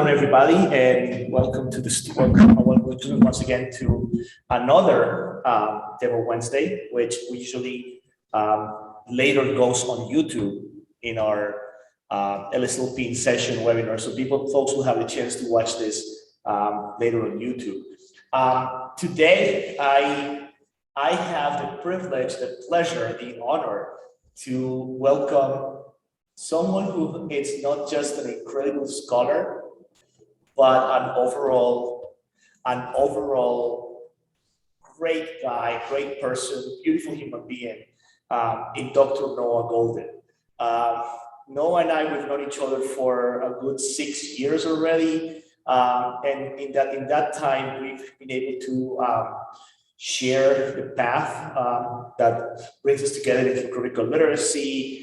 afternoon, everybody, and welcome to welcome once again to another Demo Wednesday, which we usually later goes on YouTube in our LSLP session webinar. So folks will have the chance to watch this later on YouTube. Today, I have the privilege, the pleasure, the honor to welcome someone who is not just an incredible scholar, but an overall great guy, great person, beautiful human being, in Dr. Noah Golden. Noah and I, we've known each other for a good 6 years already. And in that time, we've been able to share the path that brings us together into critical literacy.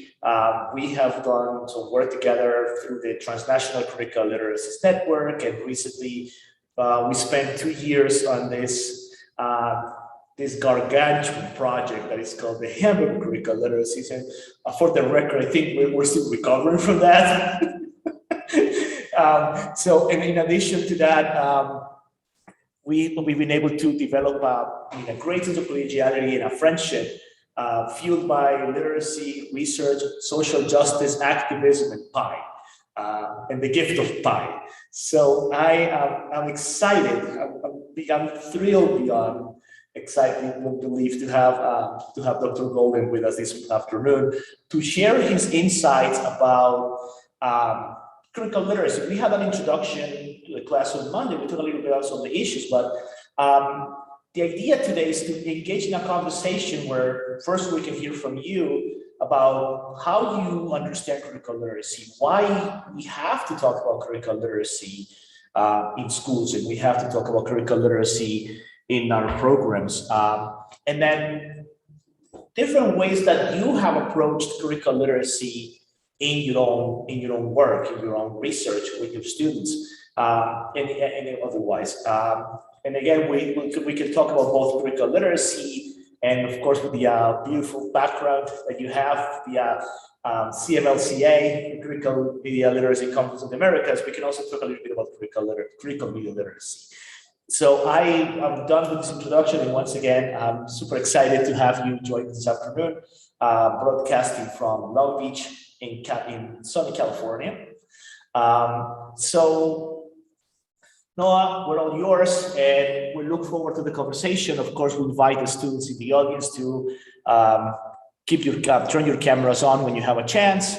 We have done some work together through the Transnational Critical Literacies Network, and recently we spent 2 years on this gargantuan project that is called the Handbook of Critical Literacies. And for the record, I think we're still recovering from that. So, and in addition to that, we've been able to develop a great sense of collegiality and a friendship fueled by literacy, research, social justice, activism, and pie, and the gift of pie. So I'm excited. I'm thrilled beyond excited belief to have Dr. Golden with us this afternoon to share his insights about critical literacy. We had an introduction to the class on Monday. We talked a little bit about some of the issues, but the idea today is to engage in a conversation where first we can hear from you about how you understand critical literacy, why we have to talk about critical literacy in schools, and we have to talk about critical literacy in our programs, and then different ways that you have approached critical literacy in your own work, in your own research with your students, and otherwise. And again, we can talk about both critical literacy and, of course, with the beautiful background that you have, the CMLCA, Critical Media Literacy Conference of the Americas. We can also talk a little bit about critical media literacy. So I am done with this introduction, and once again, I'm super excited to have you join this afternoon, broadcasting from Long Beach in sunny California. So Noah, we're all yours, and we look forward to the conversation. Of course, we invite the students in the audience to turn your cameras on when you have a chance,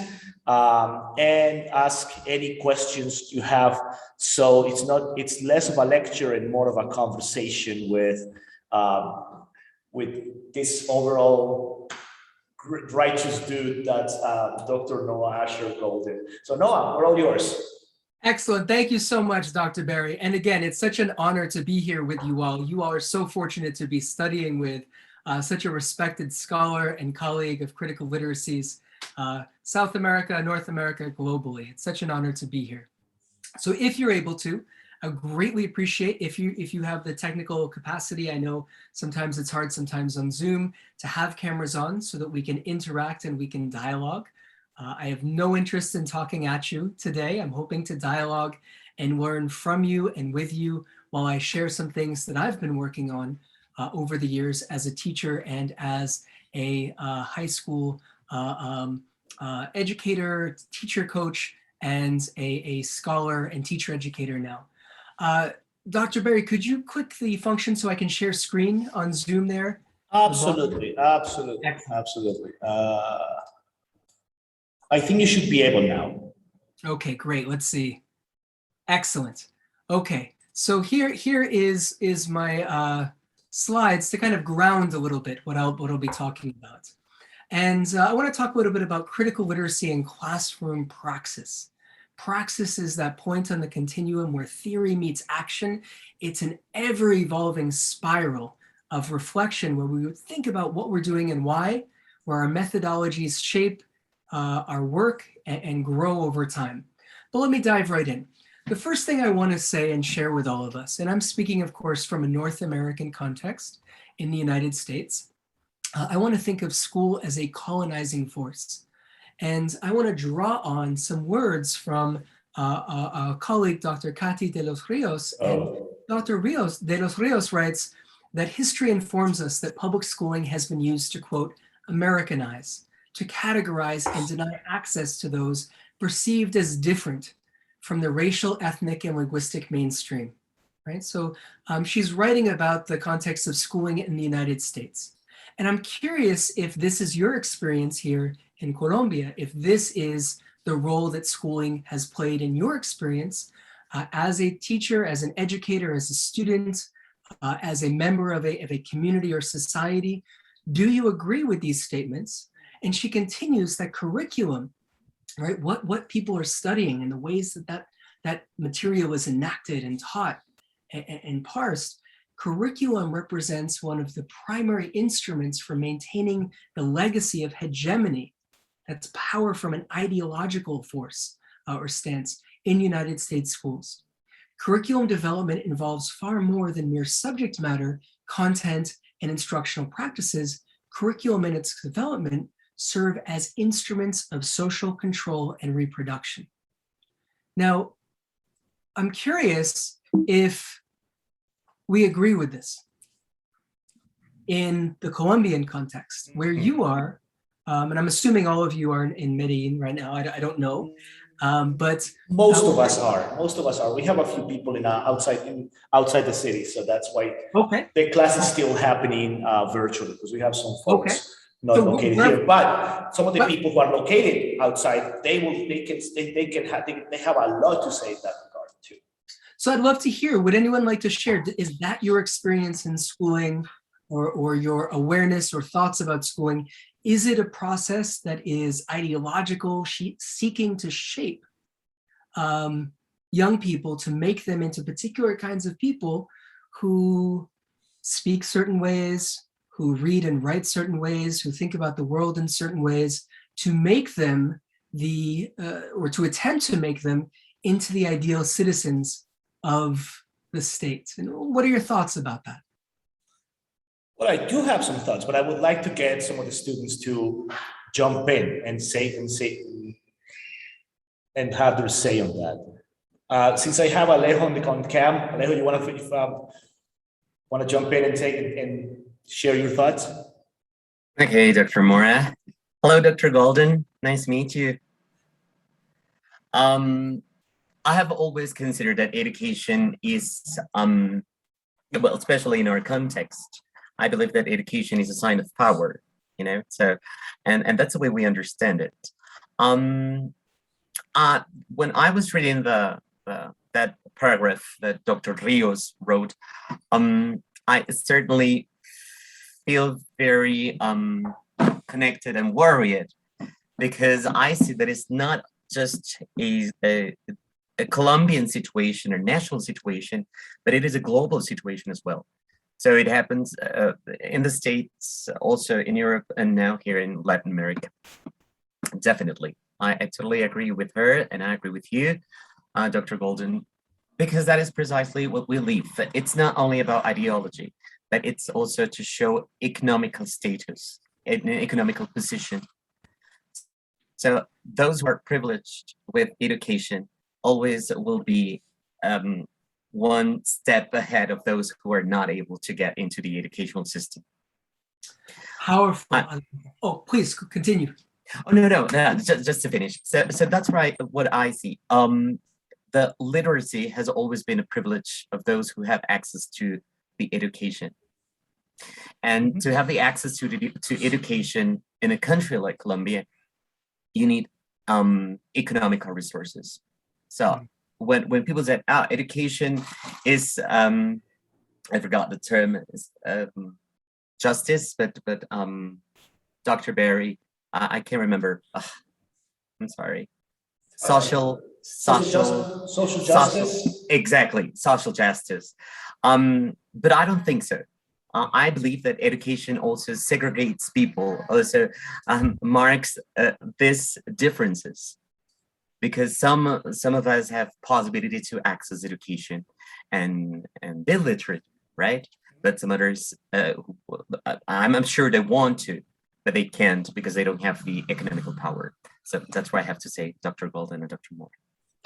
and ask any questions you have. So it's less of a lecture and more of a conversation with this overall righteous dude that's Dr. Noah Asher Golden. So Noah, we're all yours. Excellent. Thank you so much, Dr. Berry. And again, it's such an honor to be here with you all. You all are so fortunate to be studying with such a respected scholar and colleague of critical literacies, South America, North America, globally. It's such an honor to be here. So if you're able to, I greatly appreciate if you have the technical capacity. I know sometimes it's hard, sometimes on Zoom, to have cameras on so that we can interact and we can dialogue. I have no interest in talking at you today. I'm hoping to dialogue and learn from you and with you while I share some things that I've been working on over the years as a teacher and as a high school educator, teacher coach, and a scholar and teacher educator now. Dr. Berry, could you click the function so I can share screen on Zoom there? Absolutely, absolutely, absolutely. I think you should be able now. Okay, great. Let's see. Excellent. Okay, so here is my slides to kind of ground a little bit what I'll be talking about. And I want to talk a little bit about critical literacy and classroom praxis. Praxis is that point on the continuum where theory meets action. It's an ever-evolving spiral of reflection where we would think about what we're doing and why, where our methodologies shape our work and grow over time. But let me dive right in. The first thing I want to say and share with all of us, and I'm speaking, of course, from a North American context in the United States, I want to think of school as a colonizing force. And I want to draw on some words from a colleague, Dr. Katy de los Rios, and Oh, Dr. De los Rios writes that history informs us that public schooling has been used to, quote, Americanize, to categorize and deny access to those perceived as different from the racial, ethnic, and linguistic mainstream, right? So she's writing about the context of schooling in the United States. And I'm curious if this is your experience here in Colombia, if this is the role that schooling has played in your experience as a teacher, as an educator, as a student, as a member of a community or society. Do you agree with these statements? And she continues that curriculum, right? What people are studying and the ways that material is enacted and taught and parsed, curriculum represents one of the primary instruments for maintaining the legacy of hegemony, that's power from an ideological force or stance in United States schools. Curriculum development involves far more than mere subject matter, content, and instructional practices. Curriculum and its development serve as instruments of social control and reproduction. Now, I'm curious if we agree with this. In the Colombian context, where you are, and I'm assuming all of you are in Medellin right now, I don't know, but most of us are. Most of us are. We have a few people outside the city, so that's why okay, the class is still happening virtually, because we have some folks okay. not So located we're- here. But some of the people who are located outside, they have a lot to say in that regard too. So I'd love to hear, would anyone like to share? Is that your experience in schooling or your awareness or thoughts about schooling? Is it a process that is ideological, seeking to shape young people to make them into particular kinds of people who speak certain ways, who read and write certain ways, who think about the world in certain ways, to make them or to attempt to make them into the ideal citizens of the state? And what are your thoughts about that? Well, I do have some thoughts, but I would like to get some of the students to jump in and say and have their say on that. Since I have Alejo on cam, Alejo, you want to jump in and and share your thoughts? Okay, Dr. Mora. Hello, Dr. Golden. Nice to meet you. I have always considered that education is, well, especially in our context, I believe that education is a sign of power, so, and that's the way we understand it. When I was reading that paragraph that Dr. Rios wrote, I certainly feel very connected and worried, because I see that it's not just a Colombian situation or national situation, but it is a global situation as well. So it happens in the States, also in Europe, and now here in Latin America. Definitely. I totally agree with her, and I agree with you, Dr. Golden, because that is precisely what we live. It's not only about ideology, but it's also to show economical status, an economical position. So those who are privileged with education always will be one step ahead of those who are not able to get into the educational system. Powerful. Oh, please continue. Oh, no, just to finish. So that's right, what I see. The literacy has always been a privilege of those who have access to the education. And to have the access to education in a country like Colombia, you need economical resources. So when people said, education is, I forgot the term, is justice, but Dr. Barry, I can't remember. I'm sorry. Social justice. Exactly, social justice. But I don't think so. I believe that education also segregates people, also marks these differences, because some of us have possibility to access education and be literate, right? But some others, I'm sure they want to, but they can't because they don't have the economical power. So that's why I have to say Dr. Golden and Dr. Moore.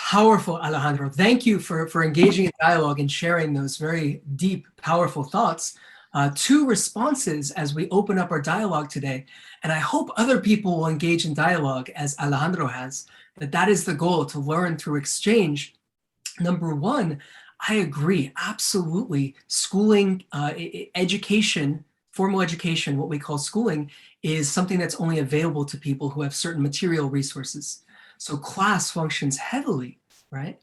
Powerful, Alejandro. Thank you for engaging in dialogue and sharing those very deep, powerful thoughts. Two responses as we open up our dialogue today. And I hope other people will engage in dialogue as Alejandro has, that is the goal, to learn through exchange. Number one, I agree, absolutely. Schooling, education, formal education, what we call schooling, is something that's only available to people who have certain material resources. So class functions heavily, right?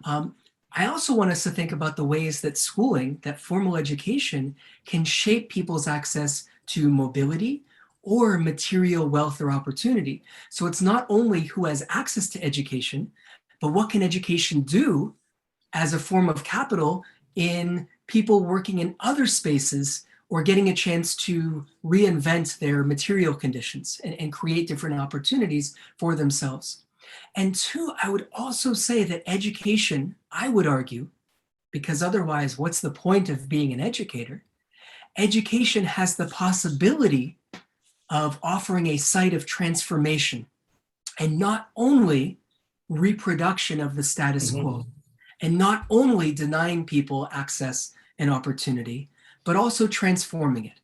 I also want us to think about the ways that schooling, that formal education, can shape people's access to mobility or material wealth or opportunity. So it's not only who has access to education, but what can education do as a form of capital in people working in other spaces or getting a chance to reinvent their material conditions and create different opportunities for themselves. And two, I would also say that education, I would argue, because otherwise, what's the point of being an educator? Education has the possibility of offering a site of transformation and not only reproduction of the status quo, and not only denying people access and opportunity, but also transforming it.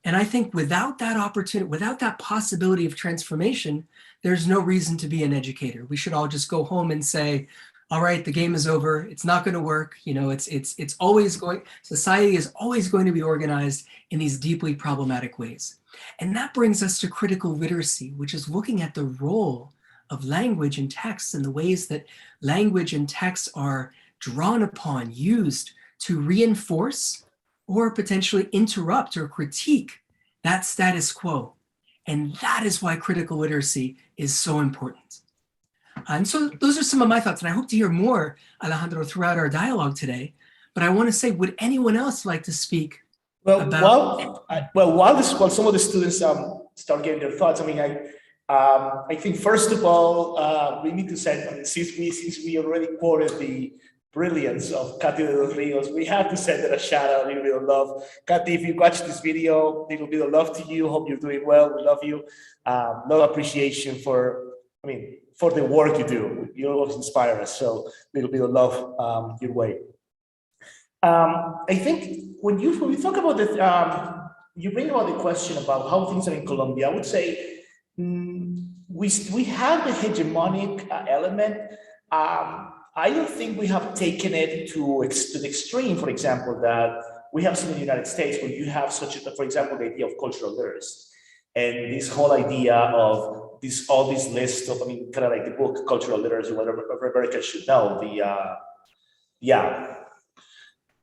And I think without that opportunity, without that possibility of transformation, there's no reason to be an educator. We should all just go home and say, all right, the game is over. It's not going to work. You know, it's always going, society is always going to be organized in these deeply problematic ways. And that brings us to critical literacy, which is looking at the role of language and text and the ways that language and text are drawn upon, used to reinforce or potentially interrupt or critique that status quo. And that is why critical literacy is so important. And so those are some of my thoughts, and I hope to hear more, Alejandro, throughout our dialogue today. But I want to say, would anyone else like to speak Well, while some of the students start getting their thoughts, I mean, I think first of all, we need to say, I mean, since we already quoted the brilliance of Katy de los Rios, we have to send her a shout out, a little bit of love. Katy, if you watch this video, a little bit of love to you. Hope you're doing well. We love you. No appreciation for the work you do. You always inspire us. So a little bit of love your way. I think when we talk about this, you bring about the question about how things are in Colombia. I would say we have the hegemonic element. I don't think we have taken it to the extreme, for example, that we have seen in the United States, where you have for example, the idea of cultural literacy. And this whole idea of all this list of, kind of like the book Cultural Literacy, whatever America should know,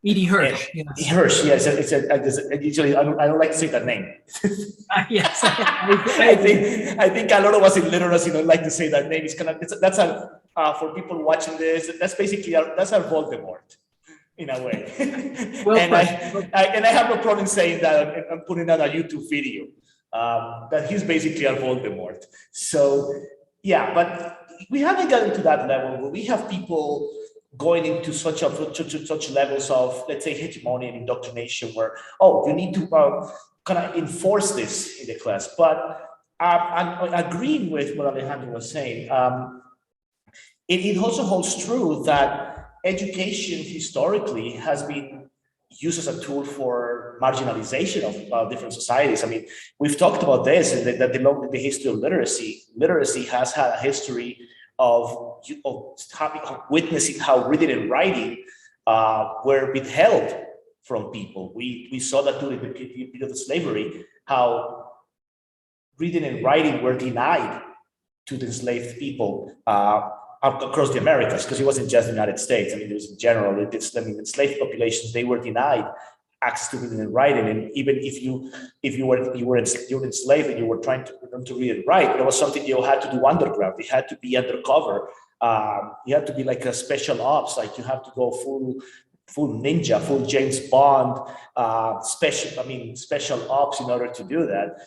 Edie Hirsch. Yes. Hirsch, yes. Usually, I don't like to say that name. Yes. I think a lot of us in literacy don't like to say that name. For people watching this, that's basically that's our Voldemort, in a way. Well, and I have no problem saying that and putting out a YouTube video. That he's basically our Voldemort. So yeah, but we haven't gotten to that level where we have people going into such levels of, let's say, hegemony and indoctrination, where you need to kind of enforce this in the class. But I'm agreeing with what Alejandro was saying. It also holds true that education historically has been used as a tool for marginalization of different societies. I mean, we've talked about this, that the history of literacy. Literacy has had a history of witnessing how reading and writing were withheld from people. We saw that during the period of slavery, how reading and writing were denied to the enslaved people across the Americas, because it wasn't just the United States. I mean, it was in general. Enslaved populations, they were denied access to reading and writing. And even if you were enslaved and you were trying to learn to read and write, it was something you had to do underground. You had to be undercover. You had to be like a special ops. Like you have to go full ninja, full James Bond, special ops in order to do that.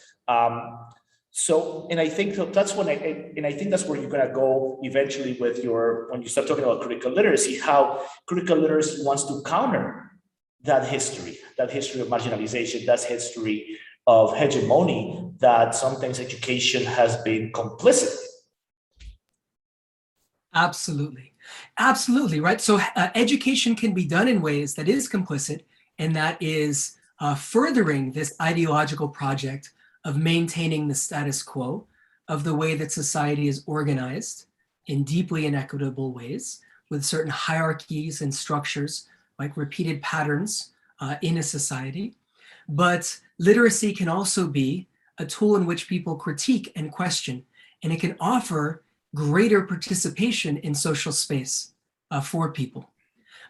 And I think that's that's where you're gonna go eventually with when you start talking about critical literacy, how critical literacy wants to counter that history of marginalization, that history of hegemony that sometimes education has been complicit. Absolutely. Absolutely, right? So education can be done in ways that is complicit and that is furthering this ideological project of maintaining the status quo of the way that society is organized in deeply inequitable ways with certain hierarchies and structures, like repeated patterns in a society. But literacy can also be a tool in which people critique and question, and it can offer greater participation in social space for people.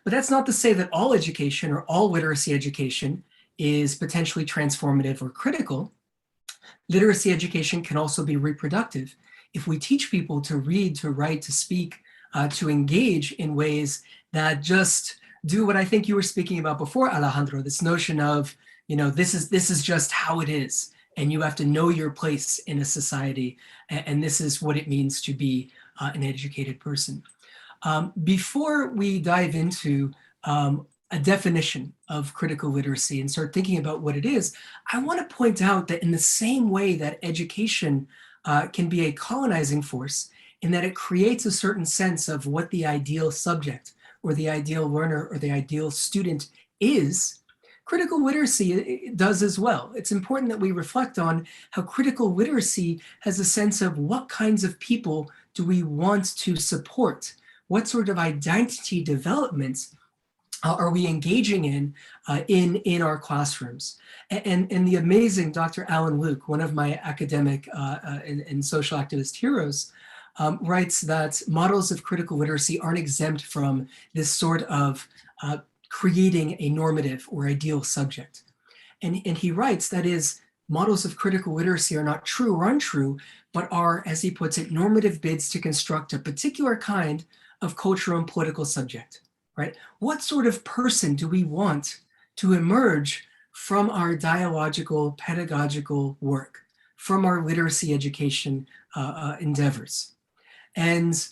But that's not to say that all education or all literacy education is potentially transformative or critical. Literacy education can also be reproductive. If we teach people to read, to write, to speak, to engage in ways that just do what I think you were speaking about before, Alejandro, this notion of, this is just how it is. And you have to know your place in a society. And this is what it means to be an educated person. Before we dive into a definition of critical literacy and start thinking about what it is, I want to point out that in the same way that education can be a colonizing force, in that it creates a certain sense of what the ideal subject or the ideal learner or the ideal student is, critical literacy does as well. It's important that we reflect on how critical literacy has a sense of what kinds of people do we want to support? What sort of identity developments are we engaging in our classrooms? And the amazing Dr. Alan Luke, one of my academic and social activist heroes, writes that models of critical literacy aren't exempt from this sort of creating a normative or ideal subject. And he writes, that is, models of critical literacy are not true or untrue, but are, as he puts it, normative bids to construct a particular kind of cultural and political subject, right? What sort of person do we want to emerge from our dialogical, pedagogical work, from our literacy education endeavors? And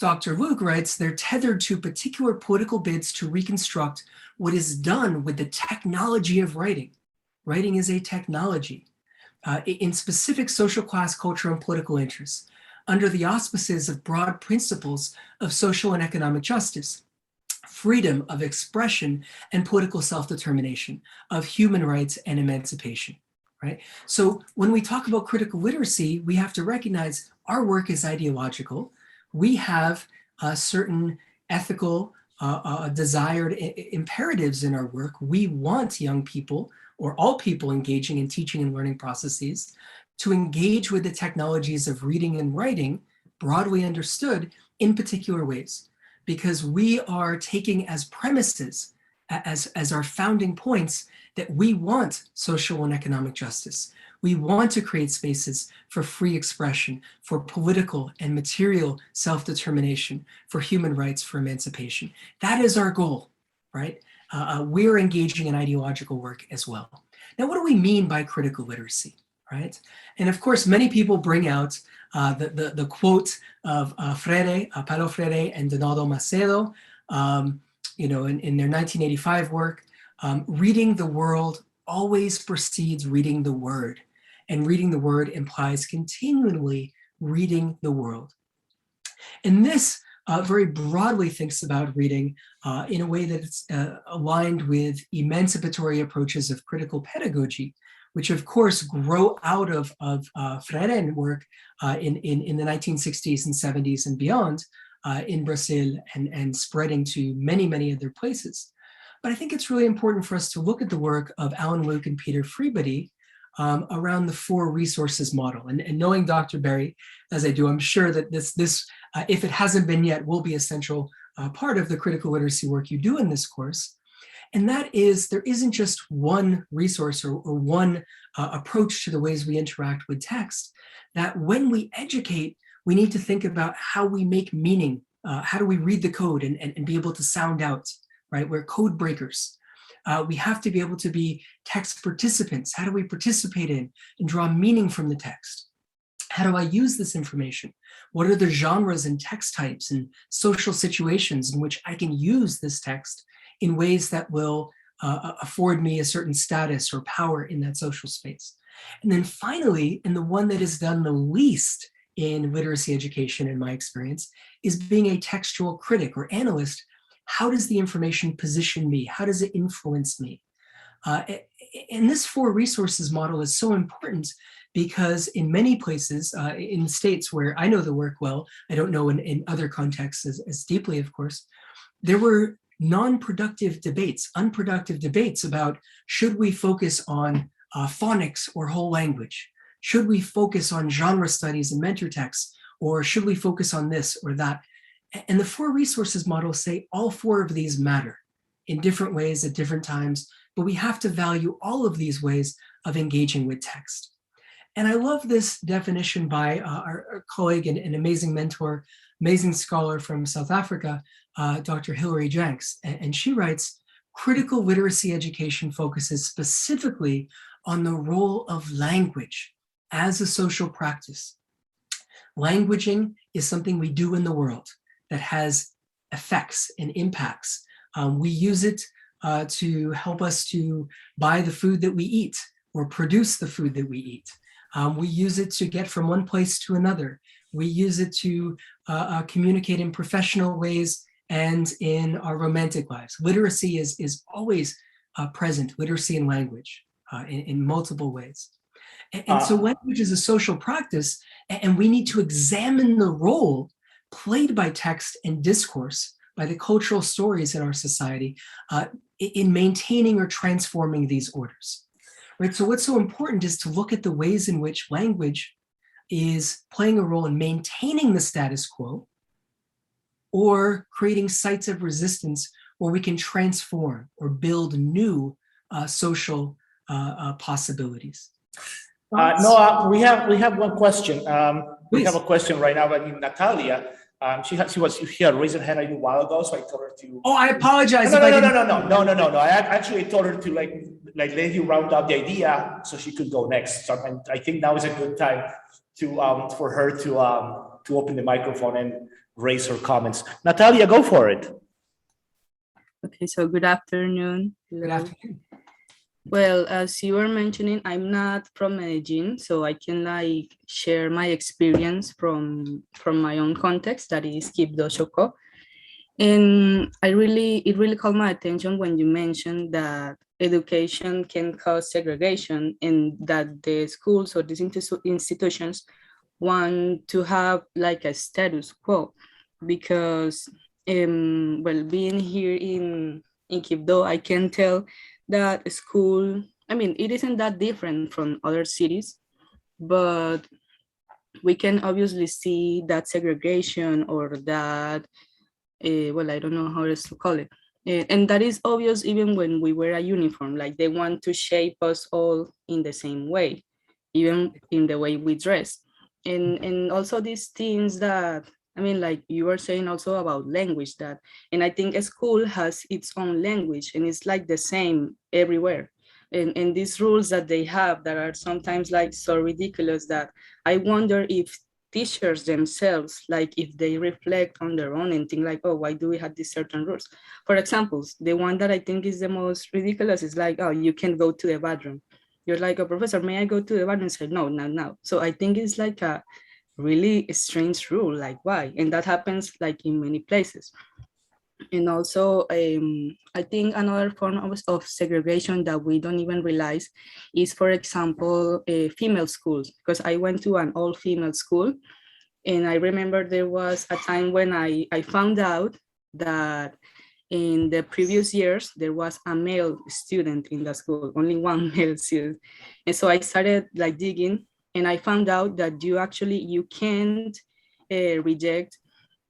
Dr. Luke writes, they're tethered to particular political bids to reconstruct what is done with the technology of writing. Writing is a technology in specific social class, cultural, and political interests under the auspices of broad principles of social and economic justice, freedom of expression and political self-determination, of human rights and emancipation, right? So when we talk about critical literacy, we have to recognize our work is ideological. We have certain ethical, desired imperatives in our work. We want young people or all people engaging in teaching and learning processes to engage with the technologies of reading and writing, broadly understood, in particular ways, because we are taking as premises, as our founding points, that we want social and economic justice. We want to create spaces for free expression, for political and material self-determination, for human rights, for emancipation. That is our goal, right? We're engaging in ideological work as well. Now, what do we mean by critical literacy, right? And of course, many people bring out the quote of Paulo Freire and Donaldo Macedo, in their 1985 work, reading the world always precedes reading the word. And reading the word implies continually reading the world. And this very broadly thinks about reading in a way that it's aligned with emancipatory approaches of critical pedagogy, which of course grow out of Freire work in the 1960s and 70s and beyond in Brazil and spreading to many, many other places. But I think it's really important for us to look at the work of Alan Luke and Peter Freebody around the 4 resources model. And knowing Dr. Berry, as I do, I'm sure that this if it hasn't been yet, will be a central part of the critical literacy work you do in this course. And that is, there isn't just one resource or one approach to the ways we interact with text, that when we educate, we need to think about how we make meaning, how do we read the code and be able to sound out, right? We're code breakers. We have to be able to be text participants. How do we participate in and draw meaning from the text? How do I use this information? What are the genres and text types and social situations in which I can use this text in ways that will afford me a certain status or power in that social space? And then finally, and the one that is done the least in literacy education, in my experience, is being a textual critic or analyst. How does the information position me? How does it influence me? And this four resources model is so important because in many places, in states where I know the work well, I don't know in other contexts as deeply, of course, there were non-productive debates, unproductive debates about should we focus on phonics or whole language? Should we focus on genre studies and mentor texts? Or should we focus on this or that? And the four resources models say all four of these matter in different ways at different times, but we have to value all of these ways of engaging with text. And I love this definition by our colleague and amazing mentor, amazing scholar from South Africa, Dr. Hilary Jenks. And she writes, critical literacy education focuses specifically on the role of language as a social practice. Languaging is something we do in the world that has effects and impacts. We use it to help us to buy the food that we eat or produce the food that we eat. We use it to get from one place to another. We use it to communicate in professional ways and in our romantic lives. Literacy is always present, literacy in language in multiple ways. And so language is a social practice, and we need to examine the role played by text and discourse, by the cultural stories in our society, in maintaining or transforming these orders. Right? So what's so important is to look at the ways in which language is playing a role in maintaining the status quo or creating sites of resistance where we can transform or build new social possibilities. No, we have one question. We have a question right now. I mean, Natalia, she had raised her hand a little while ago, so I told her to. Oh, I apologize. No. I actually told her to like let you round up the idea so she could go next. So I think now is a good time to for her to open the microphone and raise her comments. Natalia, go for it. Okay, so good afternoon. Hello. Good afternoon. Well, as you were mentioning, I'm not from Medellin, so I can like share my experience from my own context, that is Quibdó, Chocó. And it really caught my attention when you mentioned that education can cause segregation and that the schools or these institutions want to have like a status quo, because well, being here in Quibdó, I can tell that school, I mean, it isn't that different from other cities, but we can obviously see that segregation or that, well, I don't know how else to call it. And that is obvious even when we wear a uniform, like they want to shape us all in the same way, even in the way we dress. And also these things that, I mean, like you were saying also about language, that, and I think a school has its own language and it's like the same everywhere. And these rules that they have that are sometimes like so ridiculous that I wonder if teachers themselves, like if they reflect on their own and think like, oh, why do we have these certain rules? For example, the one that I think is the most ridiculous is like, oh, you can go to the bathroom. You're like, oh, professor, may I go to the bathroom? And say, no, not now. So I think it's like a really strange rule, like why? And that happens like in many places. And also, I think another form of segregation that we don't even realize is, for example, female schools, because I went to an all-female school. And I remember there was a time when I found out that in the previous years, there was a male student in the school, only one male student. And so I started like digging, and I found out that you can't reject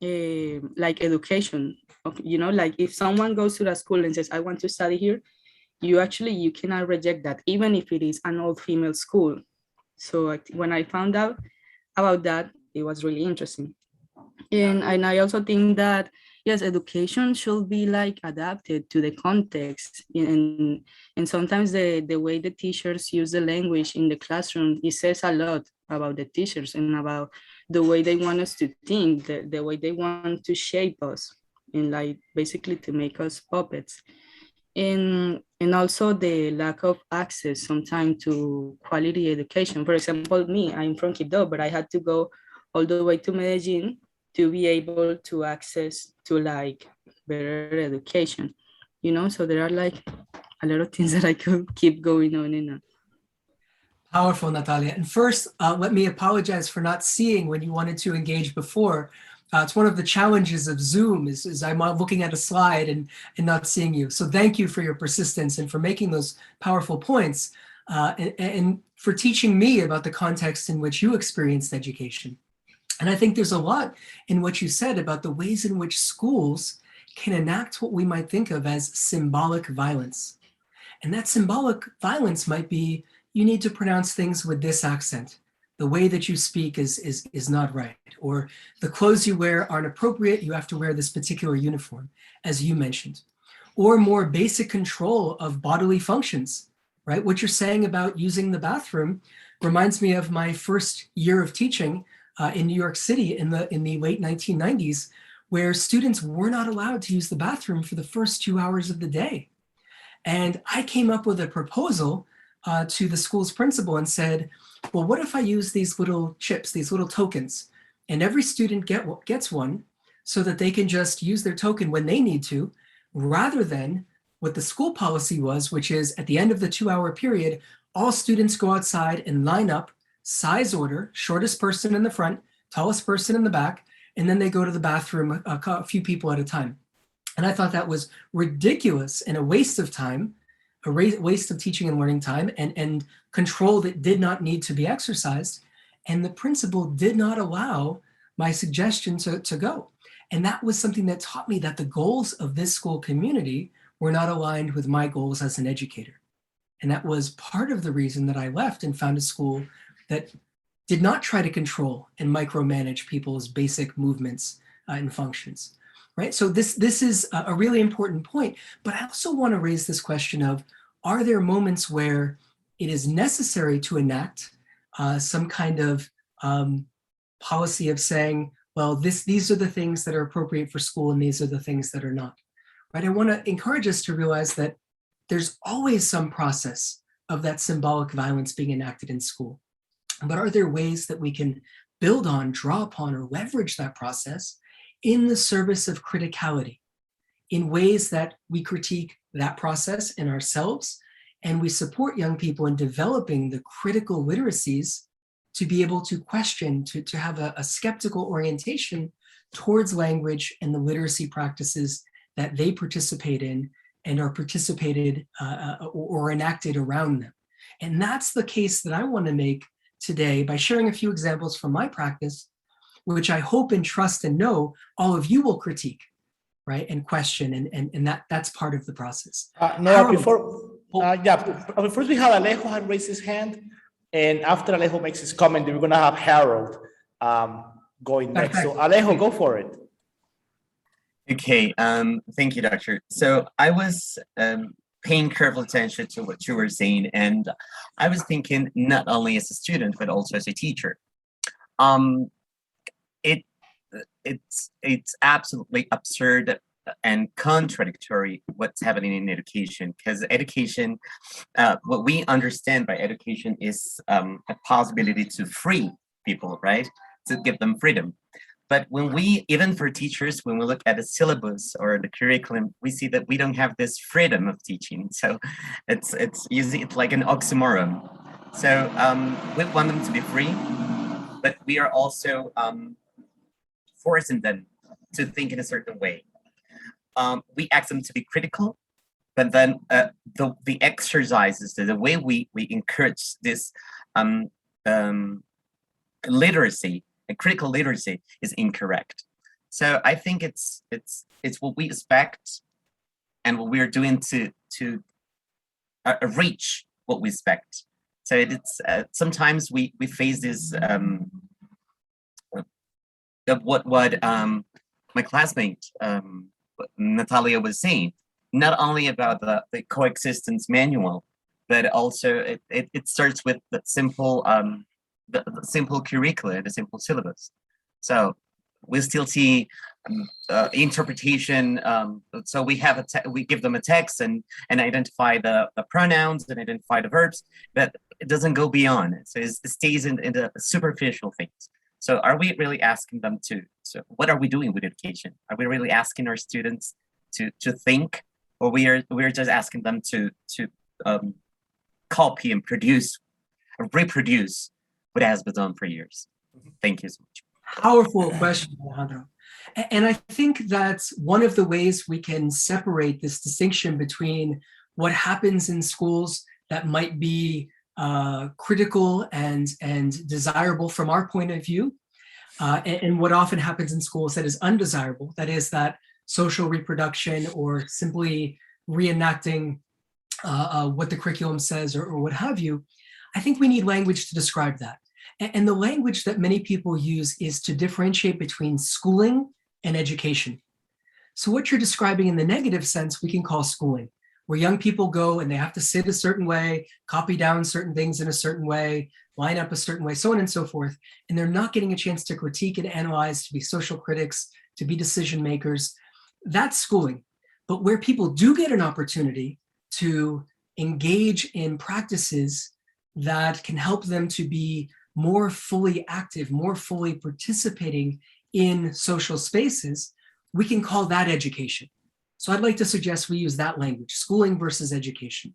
like education. You know, like if someone goes to the school and says, I want to study here, you cannot reject that, even if it is an all-female school. So when I found out about that, it was really interesting. And I also think that, yes, education should be like adapted to the context. And sometimes the way the teachers use the language in the classroom, it says a lot about the teachers and about the way they want us to think, the way they want to shape us, and like basically to make us puppets. And also the lack of access sometimes to quality education. For example, me, I'm from Quibdó, but I had to go all the way to Medellin to be able to access to like better education, you know? So there are like a lot of things that I could keep going on and on. Powerful, Natalia. And first, let me apologize for not seeing when you wanted to engage before. It's one of the challenges of Zoom is I'm looking at a slide and not seeing you. So thank you for your persistence and for making those powerful points and for teaching me about the context in which you experienced education. And I think there's a lot in what you said about the ways in which schools can enact what we might think of as symbolic violence. And that symbolic violence might be, you need to pronounce things with this accent. The way that you speak is not right. Or the clothes you wear aren't appropriate, you have to wear this particular uniform, as you mentioned. Or more basic control of bodily functions, right? What you're saying about using the bathroom reminds me of my first year of teaching in New York City in the late 1990s, where students were not allowed to use the bathroom for the first 2 hours of the day. And I came up with a proposal to the school's principal and said, well, what if I use these little chips, these little tokens, and every student gets one so that they can just use their token when they need to, rather than what the school policy was, which is at the end of the 2-hour period, all students go outside and line up, size order, shortest person in the front, tallest person in the back, and then they go to the bathroom a few people at a time. And I thought that was ridiculous and a waste of time, a waste of teaching and learning time, and control that did not need to be exercised. And the principal did not allow my suggestion to go. And that was something that taught me that the goals of this school community were not aligned with my goals as an educator. And that was part of the reason that I left and found a school that did not try to control and micromanage people's basic movements and functions. Right. So this is a really important point, but I also want to raise this question of, are there moments where it is necessary to enact some kind of policy of saying, well, these are the things that are appropriate for school and these are the things that are not. Right. I want to encourage us to realize that there's always some process of that symbolic violence being enacted in school. But are there ways that we can build on, draw upon, or leverage that process in the service of criticality, in ways that we critique that process in ourselves, and we support young people in developing the critical literacies to be able to question, to have a skeptical orientation towards language and the literacy practices that they participate in and are participated or enacted around them. And that's the case that I want to make today by sharing a few examples from my practice, which I hope and trust and know all of you will critique, right, and question, and that's part of the process. First we have Alejo had raised his hand, and after Alejo makes his comment, we're gonna have Harold going next. So Alejo, go for it. Okay, thank you, Doctor. So I was paying careful attention to what you were saying, and I was thinking not only as a student, but also as a teacher. It's absolutely absurd and contradictory what's happening in education, because education, what we understand by education is a possibility to free people, right? To give them freedom. But when we, even for teachers, when we look at the syllabus or the curriculum, we see that we don't have this freedom of teaching. So it's like an oxymoron. So we want them to be free, but we are also forcing them to think in a certain way. We ask them to be critical, but then the exercises, the way we encourage this literacy, a critical literacy, is incorrect. So I think it's what we expect and what we are doing to reach what we expect. So it's sometimes we face this what my classmate Natalia was saying, not only about the coexistence manual, but also it starts with the simple simple curricula, the simple syllabus. So we still see interpretation. So we have we give them a text and identify the pronouns and identify the verbs, but it doesn't go beyond it. So it stays in the superficial things. So are we really asking them so what are we doing with education? Are we really asking our students to think, or we're just asking them to copy and produce or reproduce what has been done for years? Thank you so much. Powerful question, Alejandro. And I think that's one of the ways we can separate this distinction between what happens in schools that might be critical and desirable from our point of view, and what often happens in schools that is undesirable, that is that social reproduction or simply reenacting what the curriculum says or what have you. I think we need language to describe that. And the language that many people use is to differentiate between schooling and education. So what you're describing in the negative sense, we can call schooling, where young people go and they have to sit a certain way, copy down certain things in a certain way, line up a certain way, so on and so forth. And they're not getting a chance to critique and analyze, to be social critics, to be decision makers. That's schooling. But where people do get an opportunity to engage in practices that can help them to be more fully active, more fully participating in social spaces, we can call that education. So I'd like to suggest we use that language, schooling versus education.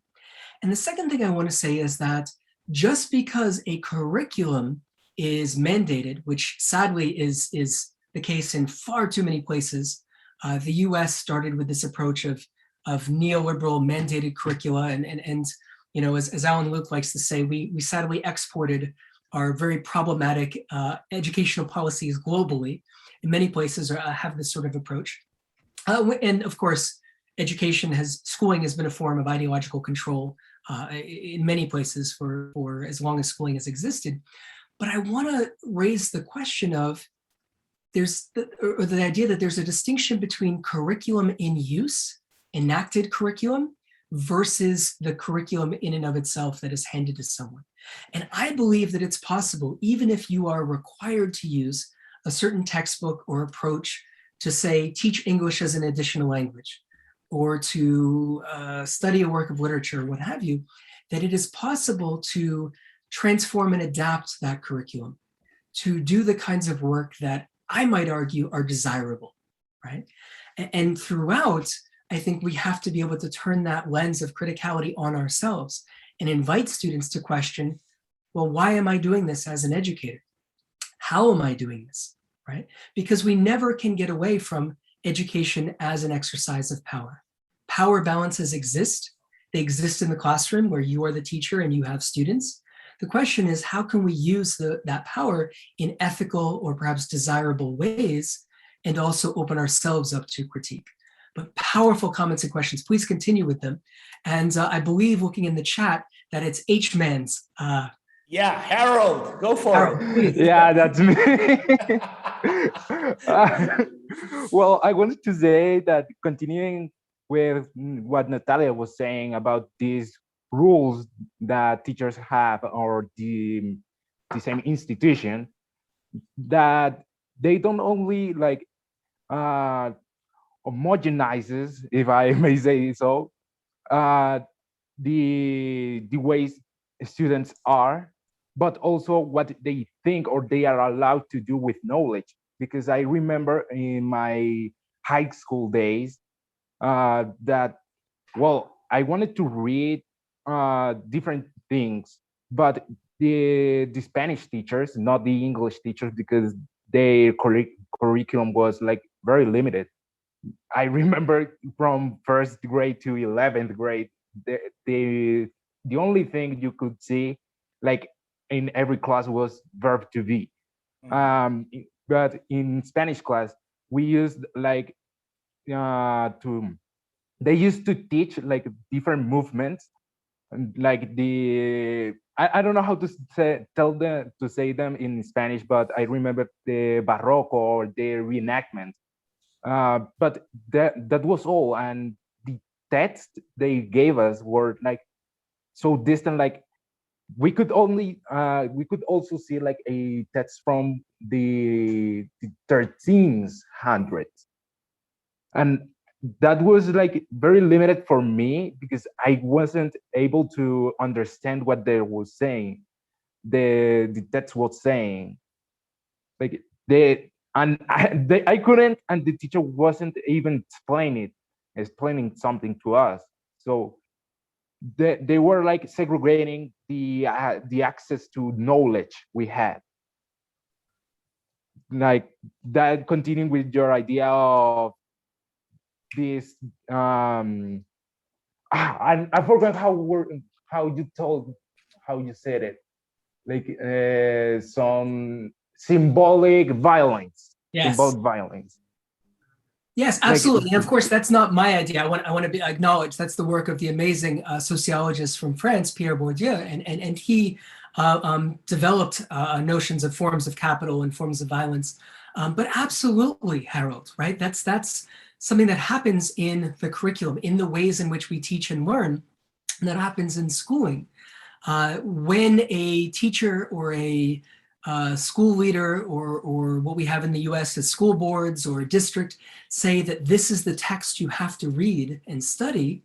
And the second thing I want to say is that just because a curriculum is mandated, which sadly is the case in far too many places, the US started with this approach of neoliberal mandated curricula. And you know, as Alan Luke likes to say, we sadly exported our very problematic educational policies globally. In many places have this sort of approach. And of course, schooling has been a form of ideological control in many places for as long as schooling has existed. But I want to raise the question of the idea that there's a distinction between curriculum in use, enacted curriculum, versus the curriculum in and of itself that is handed to someone. And I believe that it's possible, even if you are required to use a certain textbook or approach to say, teach English as an additional language, or to study a work of literature, what have you, that it is possible to transform and adapt that curriculum to do the kinds of work that I might argue are desirable, right? And throughout, I think we have to be able to turn that lens of criticality on ourselves and invite students to question, well, why am I doing this as an educator? How am I doing this, right? Because we never can get away from education as an exercise of power. Power balances exist. They exist in the classroom where you are the teacher and you have students. The question is, how can we use that power in ethical or perhaps desirable ways and also open ourselves up to critique? But powerful comments and questions. Please continue with them. And I believe, looking in the chat, that it's H-Man's. Yeah, Harold, go for it. Yeah, that's me. Well, I wanted to say that continuing with what Natalia was saying about these rules that teachers have or the same institution, that they don't only like homogenizes, if I may say so, the ways students are, but also what they think or they are allowed to do with knowledge. Because I remember in my high school days that, well, I wanted to read different things, but the Spanish teachers, not the English teachers, because their curriculum was like very limited. I remember from first grade to 11th grade, the only thing you could see, like in every class, was verb to be. But in Spanish class, we used like they used to teach like different movements, and like I don't know how to say them in Spanish, but I remember the barroco or the reenactment. But that was all, and the text they gave us were like so distant. Like we could also see like a text from the 1300s, and that was like very limited for me because I wasn't able to understand what they were saying. The text was saying. Like I couldn't, and the teacher wasn't even explaining something to us. So they were like segregating the access to knowledge we had. Like that, continuing with your idea of this, I forgot how you told, how you said it, like some symbolic violence. Yes. Symbolic violence. Yes, Like, absolutely. And of course, that's not my idea. I want to be acknowledged. That's the work of the amazing sociologist from France, Pierre Bourdieu, and he developed notions of forms of capital and forms of violence. But absolutely, Harold, right? That's something that happens in the curriculum, in the ways in which we teach and learn, and that happens in schooling. When a teacher or a school leader, or what we have in the US as school boards or a district, say that this is the text you have to read and study,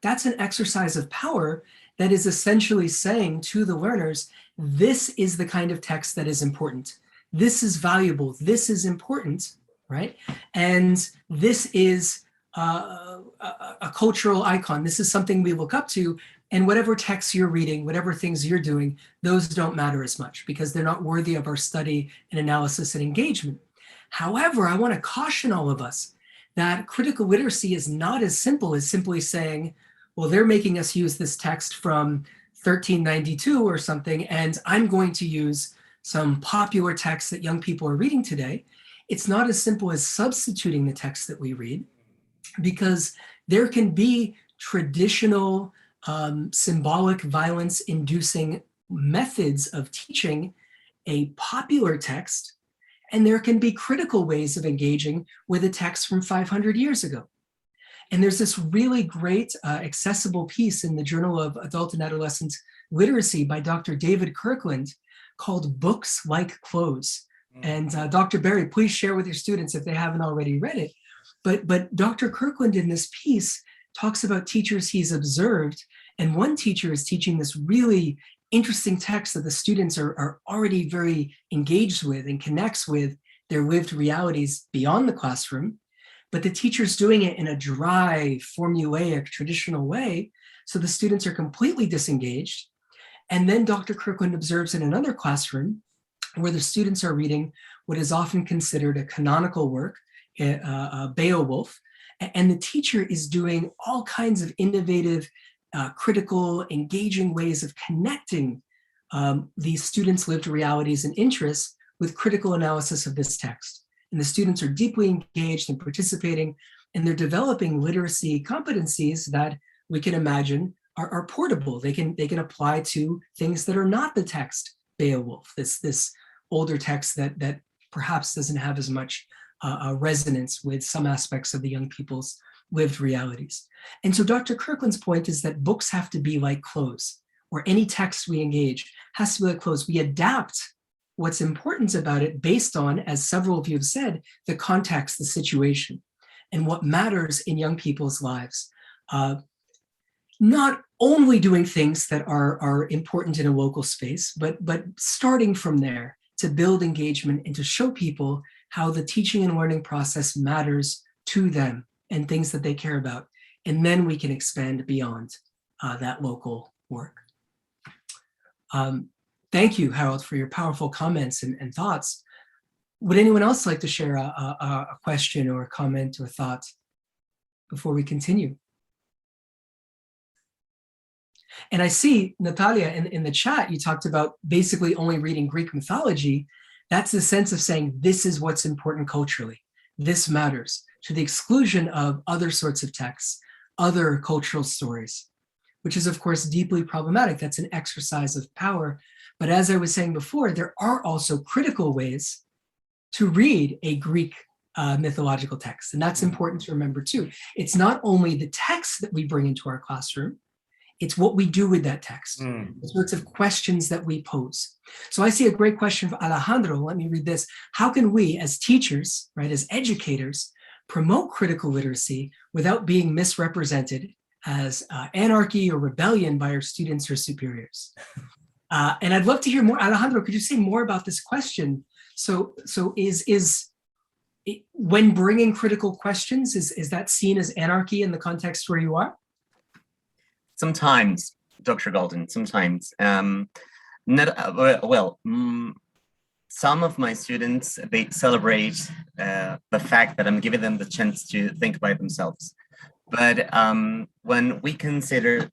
that's an exercise of power that is essentially saying to the learners, this is the kind of text that is important. This is valuable. This is important, right? And this is a cultural icon. This is something we look up to. And whatever texts you're reading, whatever things you're doing, those don't matter as much because they're not worthy of our study and analysis and engagement. However, I want to caution all of us that critical literacy is not as simple as simply saying, well, they're making us use this text from 1392 or something, and I'm going to use some popular text that young people are reading today. It's not as simple as substituting the text that we read, because there can be traditional symbolic violence inducing methods of teaching a popular text, and there can be critical ways of engaging with a text from 500 years ago. And there's this really great accessible piece in the Journal of Adult and Adolescent Literacy by Dr. David Kirkland called Books Like Clothes. And Dr. Berry, please share with your students if they haven't already read it. But Dr. Kirkland in this piece talks about teachers he's observed, and one teacher is teaching this really interesting text that the students are already very engaged with and connects with their lived realities beyond the classroom, but the teacher's doing it in a dry, formulaic, traditional way, so the students are completely disengaged. And then Dr. Kirkland observes in another classroom where the students are reading what is often considered a canonical work, Beowulf, and the teacher is doing all kinds of innovative, critical, engaging ways of connecting these students' lived realities and interests with critical analysis of this text. And the students are deeply engaged and participating, and they're developing literacy competencies that we can imagine are portable. They can apply to things that are not the text Beowulf, this older text that perhaps doesn't have as much resonance with some aspects of the young people's lived realities. And so Dr. Kirkland's point is that books have to be like clothes, or any text we engage has to be like clothes. We adapt what's important about it based on, as several of you have said, the context, the situation, and what matters in young people's lives. Not only doing things that are important in a local space, but starting from there to build engagement and to show people how the teaching and learning process matters to them and things that they care about. And then we can expand beyond that local work. Thank you, Harold, for your powerful comments and thoughts. Would anyone else like to share a question or a comment or thought before we continue? And I see, Natalia, in the chat, you talked about basically only reading Greek mythology. That's the sense of saying, this is what's important culturally. This matters, to the exclusion of other sorts of texts, other cultural stories, which is, of course, deeply problematic. That's an exercise of power. But as I was saying before, there are also critical ways to read a Greek mythological text. And that's important to remember, too. It's not only the text that we bring into our classroom, it's what we do with that text, the sorts of questions that we pose. So I see a great question from Alejandro. Let me read this. How can we, as teachers, right, as educators, promote critical literacy without being misrepresented as anarchy or rebellion by our students or superiors? And I'd love to hear more. Alejandro, could you say more about this question So when bringing critical questions, is that seen as anarchy in the context where you are? Sometimes, Dr. Golden, sometimes. Some of my students, they celebrate the fact that I'm giving them the chance to think by themselves. But when we consider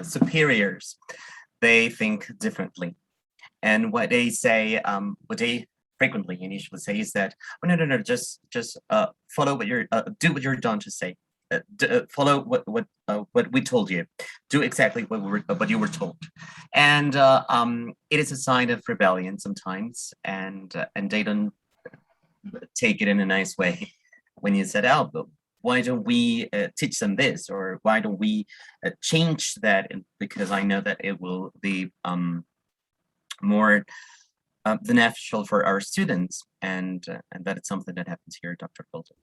superiors, they think differently. And what they say, what they frequently initially say is that, oh, no, just follow what you're, do what you're done to say. Follow what we told you. Do exactly what you were told, and it is a sign of rebellion sometimes, and they don't take it in a nice way when you said, "Oh, but why don't we teach them this, or why don't we change that?" Because I know that it will be more beneficial for our students, and that is something that happens here, Dr. Filter.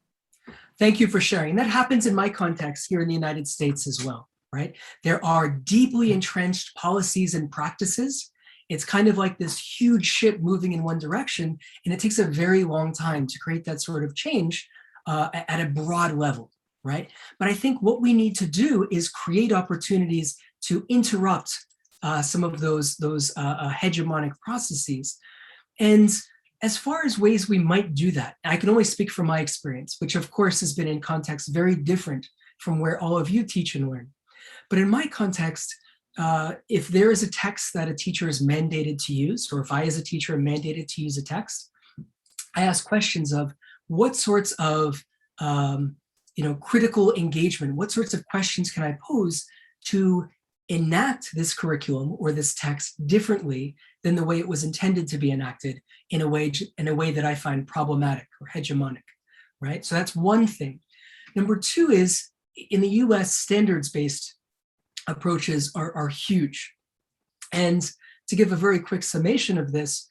Thank you for sharing. That happens in my context here in the United States as well, right? There are deeply entrenched policies and practices. It's kind of like this huge ship moving in one direction, and it takes a very long time to create that sort of change at a broad level, right? But I think what we need to do is create opportunities to interrupt some of those hegemonic processes. And as far as ways we might do that, I can only speak from my experience, which of course has been in contexts very different from where all of you teach and learn. But in my context, if there is a text that a teacher is mandated to use, or if I as a teacher am mandated to use a text, I ask questions of what sorts of critical engagement, what sorts of questions can I pose to enact this curriculum or this text differently than the way it was intended to be enacted in a way that I find problematic or hegemonic, right? So that's one thing. Number two is, in the US, standards-based approaches are huge. And to give a very quick summation of this,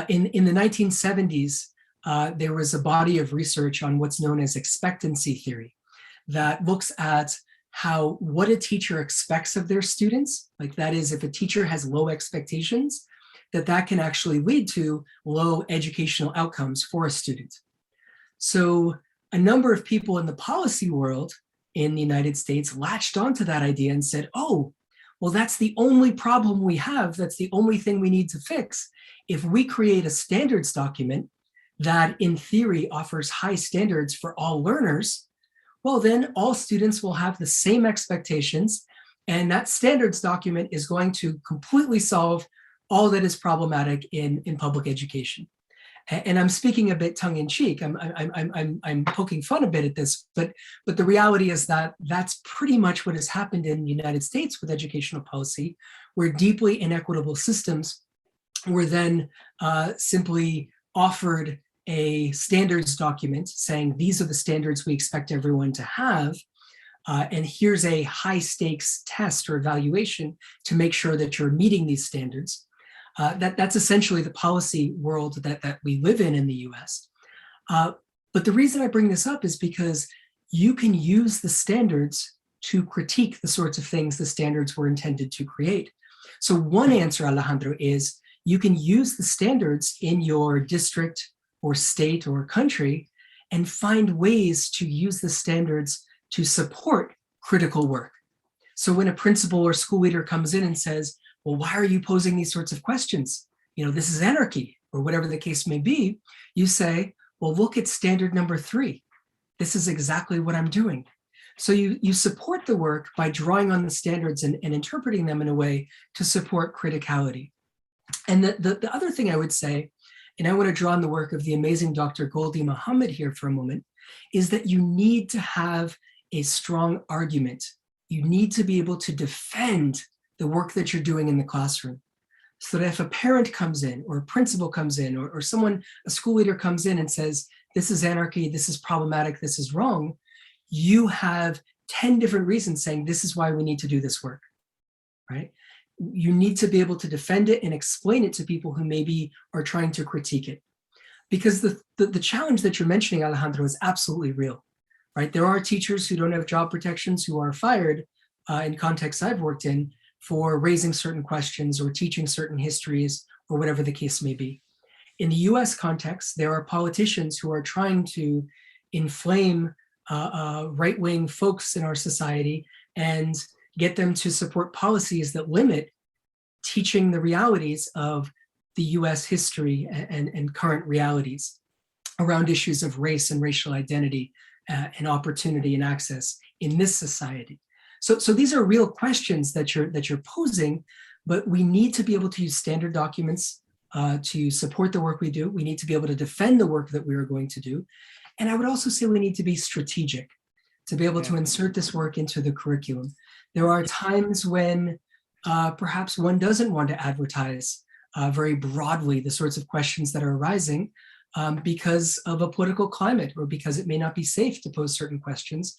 in the 1970s, there was a body of research on what's known as expectancy theory that looks at what a teacher expects of their students. Like, that is, if a teacher has low expectations, that can actually lead to low educational outcomes for a student. So a number of people in the policy world in the United States latched onto that idea and said, oh, well, that's the only problem we have. That's the only thing we need to fix. If we create a standards document that in theory offers high standards for all learners, well, then all students will have the same expectations, and that standards document is going to completely solve all that is problematic in public education. And I'm speaking a bit tongue-in-cheek. I'm poking fun a bit at this, but the reality is that that's pretty much what has happened in the United States with educational policy, where deeply inequitable systems were then simply offered a standards document saying, these are the standards we expect everyone to have, and here's a high stakes test or evaluation to make sure that you're meeting these standards. That's essentially the policy world that we live in the US. But the reason I bring this up is because you can use the standards to critique the sorts of things the standards were intended to create. So one answer, Alejandro, is you can use the standards in your district or state or country and find ways to use the standards to support critical work. So when a principal or school leader comes in and says, well, why are you posing these sorts of questions? This is anarchy, or whatever the case may be. You say, well, look at standard number 3. This is exactly what I'm doing. So you support the work by drawing on the standards and interpreting them in a way to support criticality. And the other thing I would say, and I want to draw on the work of the amazing Dr. Goldie Muhammad here for a moment, is that you need to have a strong argument. You need to be able to defend the work that you're doing in the classroom. So that if a parent comes in, or a principal comes in, or a school leader comes in and says, this is anarchy, this is problematic, this is wrong, you have 10 different reasons saying this is why we need to do this work, right? You need to be able to defend it and explain it to people who maybe are trying to critique it. Because the challenge that you're mentioning, Alejandro, is absolutely real, right? There are teachers who don't have job protections who are fired in contexts I've worked in for raising certain questions or teaching certain histories or whatever the case may be. In the US context, there are politicians who are trying to inflame right-wing folks in our society and get them to support policies that limit teaching the realities of the US history and current realities around issues of race and racial identity and opportunity and access in this society. So these are real questions that you're posing, but we need to be able to use standard documents to support the work we do. We need to be able to defend the work that we are going to do. And I would also say we need to be strategic to be able to insert this work into the curriculum. There are times when perhaps one doesn't want to advertise very broadly the sorts of questions that are arising because of a political climate or because it may not be safe to pose certain questions,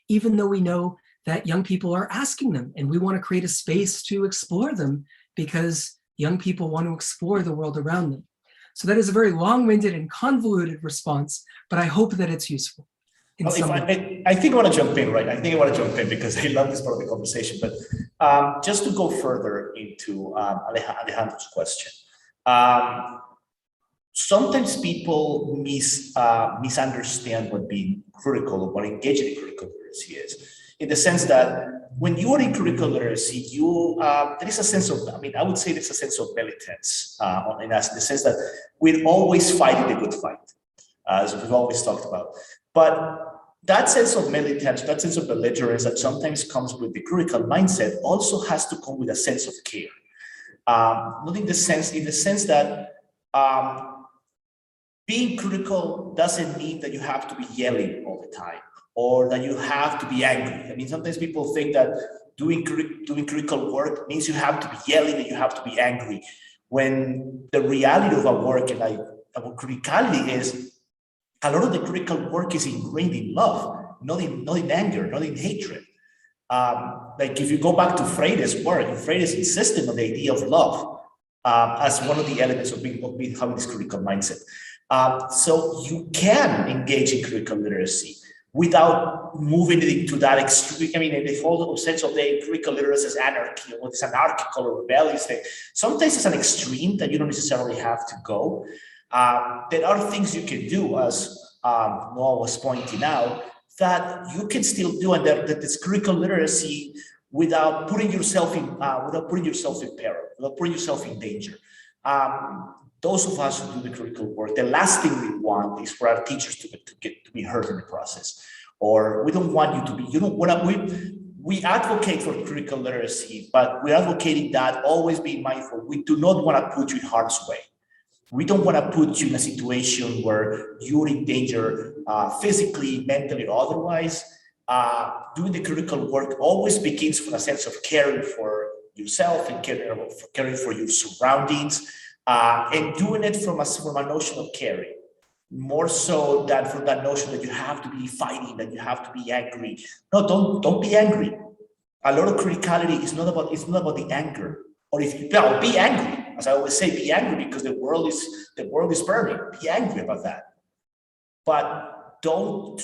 even though we know that young people are asking them and we want to create a space to explore them because young people want to explore the world around them. So that is a very long-winded and convoluted response, but I hope that it's useful. I think I want to jump in, right? I think I want to jump in because I love this part of the conversation, but just to go further into Alejandro's question. Sometimes people misunderstand what being critical or what engaging in critical literacy is, in the sense that when you are in critical literacy, there is a sense of, I would say there's a sense of militance in the sense that we're always fighting the good fight, as we've always talked about. But that sense of militance, that sense of belligerence that sometimes comes with the critical mindset also has to come with a sense of care. Not in the sense that being critical doesn't mean that you have to be yelling all the time or that you have to be angry. I mean, sometimes people think that doing critical work means you have to be yelling and you have to be angry, when the reality of our work and our criticality is a lot of the critical work is ingrained in love, not in anger, not in hatred. Like if you go back to Freire's work, Freire's insisted on the idea of love as one of the elements of having this critical mindset. So you can engage in critical literacy without moving it into that extreme. I mean, in the whole sense of the critical literacy as anarchy or this anarchical or rebellious thing. Sometimes it's an extreme that you don't necessarily have to go. There are things you can do, as Noah was pointing out, that you can still do, and that is critical literacy without putting yourself in peril, without putting yourself in danger. Those of us who do the critical work, the last thing we want is for our teachers to be hurt in the process, or we don't want you to be. We advocate for critical literacy, but we're advocating that always being mindful. We do not want to put you in harm's way. We don't want to put you in a situation where you're in danger physically, mentally, or otherwise. Doing the critical work always begins from a sense of caring for yourself and caring for your surroundings, and doing it from a notion of caring, more so than from that notion that you have to be fighting, that you have to be angry. No, don't be angry. A lot of criticality is not about the anger. Or if you be angry, as I always say, be angry because the world is burning. Be angry about that, but don't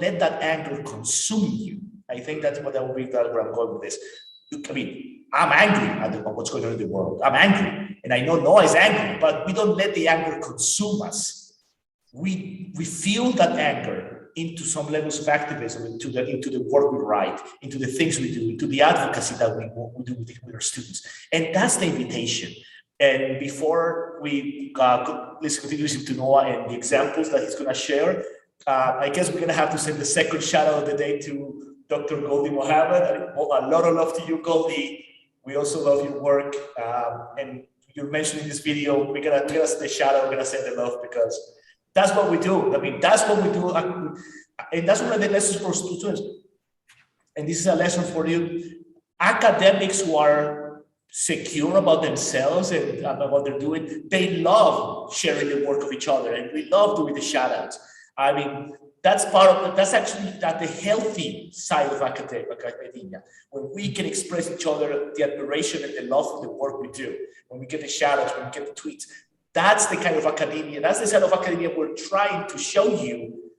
let that anger consume you. I think that's where I'm going with this. I mean, I'm angry at what's going on in the world. I'm angry, and I know Noah is angry, but we don't let the anger consume us. We feel that anger into some levels of activism, into the work we write, into the things we do, into the advocacy that we do with our students. And that's the invitation. And before we continue listening to Noah and the examples that he's going to share, I guess we're going to have to send the second shout out of the day to Dr. Goldie Mohammed. A lot of love to you, Goldie. We also love your work. And you're mentioning this video. We're going to send the shout out. We're going to send the love because that's what we do. I mean, that's what we do. And that's one of the lessons for students. And this is a lesson for you. Academics who are secure about themselves and about what they're doing, they love sharing the work of each other. And we love doing the shout outs. I mean, that's actually the healthy side of academia, when we can express each other the admiration and the love for the work we do, when we get the shout outs, when we get the tweets. That's the kind of academia, that's the side of academia we're trying to show you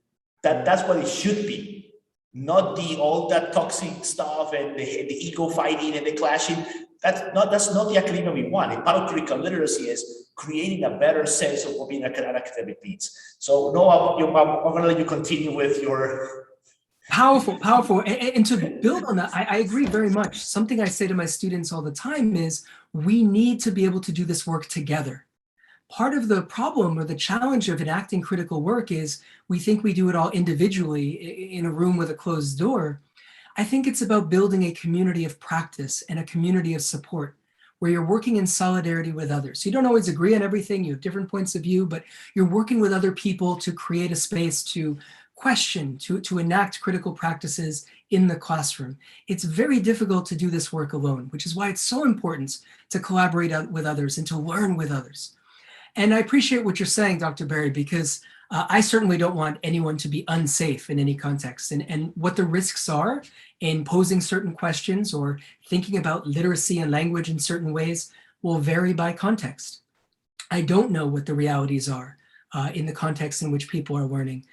that that's what it should be. Not all that toxic stuff and the ego fighting and the clashing. that's not the academia we want. And part of critical literacy is creating a better sense of what being an academic means. So Noah, I'm going to let you continue with your. Powerful. And to build on that, I agree very much. Something I say to my students all the time is we need to be able to do this work together. Part of the problem or the challenge of enacting critical work is we think we do it all individually in a room with a closed door. I think it's about building a community of practice and a community of support where you're working in solidarity with others. You don't always agree on everything, you have different points of view, but you're working with other people to create a space to question, to enact critical practices in the classroom. It's very difficult to do this work alone, which is why it's so important to collaborate with others and to learn with others. And I appreciate what you're saying, Dr. Berry, because I certainly don't want anyone to be unsafe in any context. And what the risks are in posing certain questions or thinking about literacy and language in certain ways will vary by context. I don't know what the realities are in the context in which people are learning.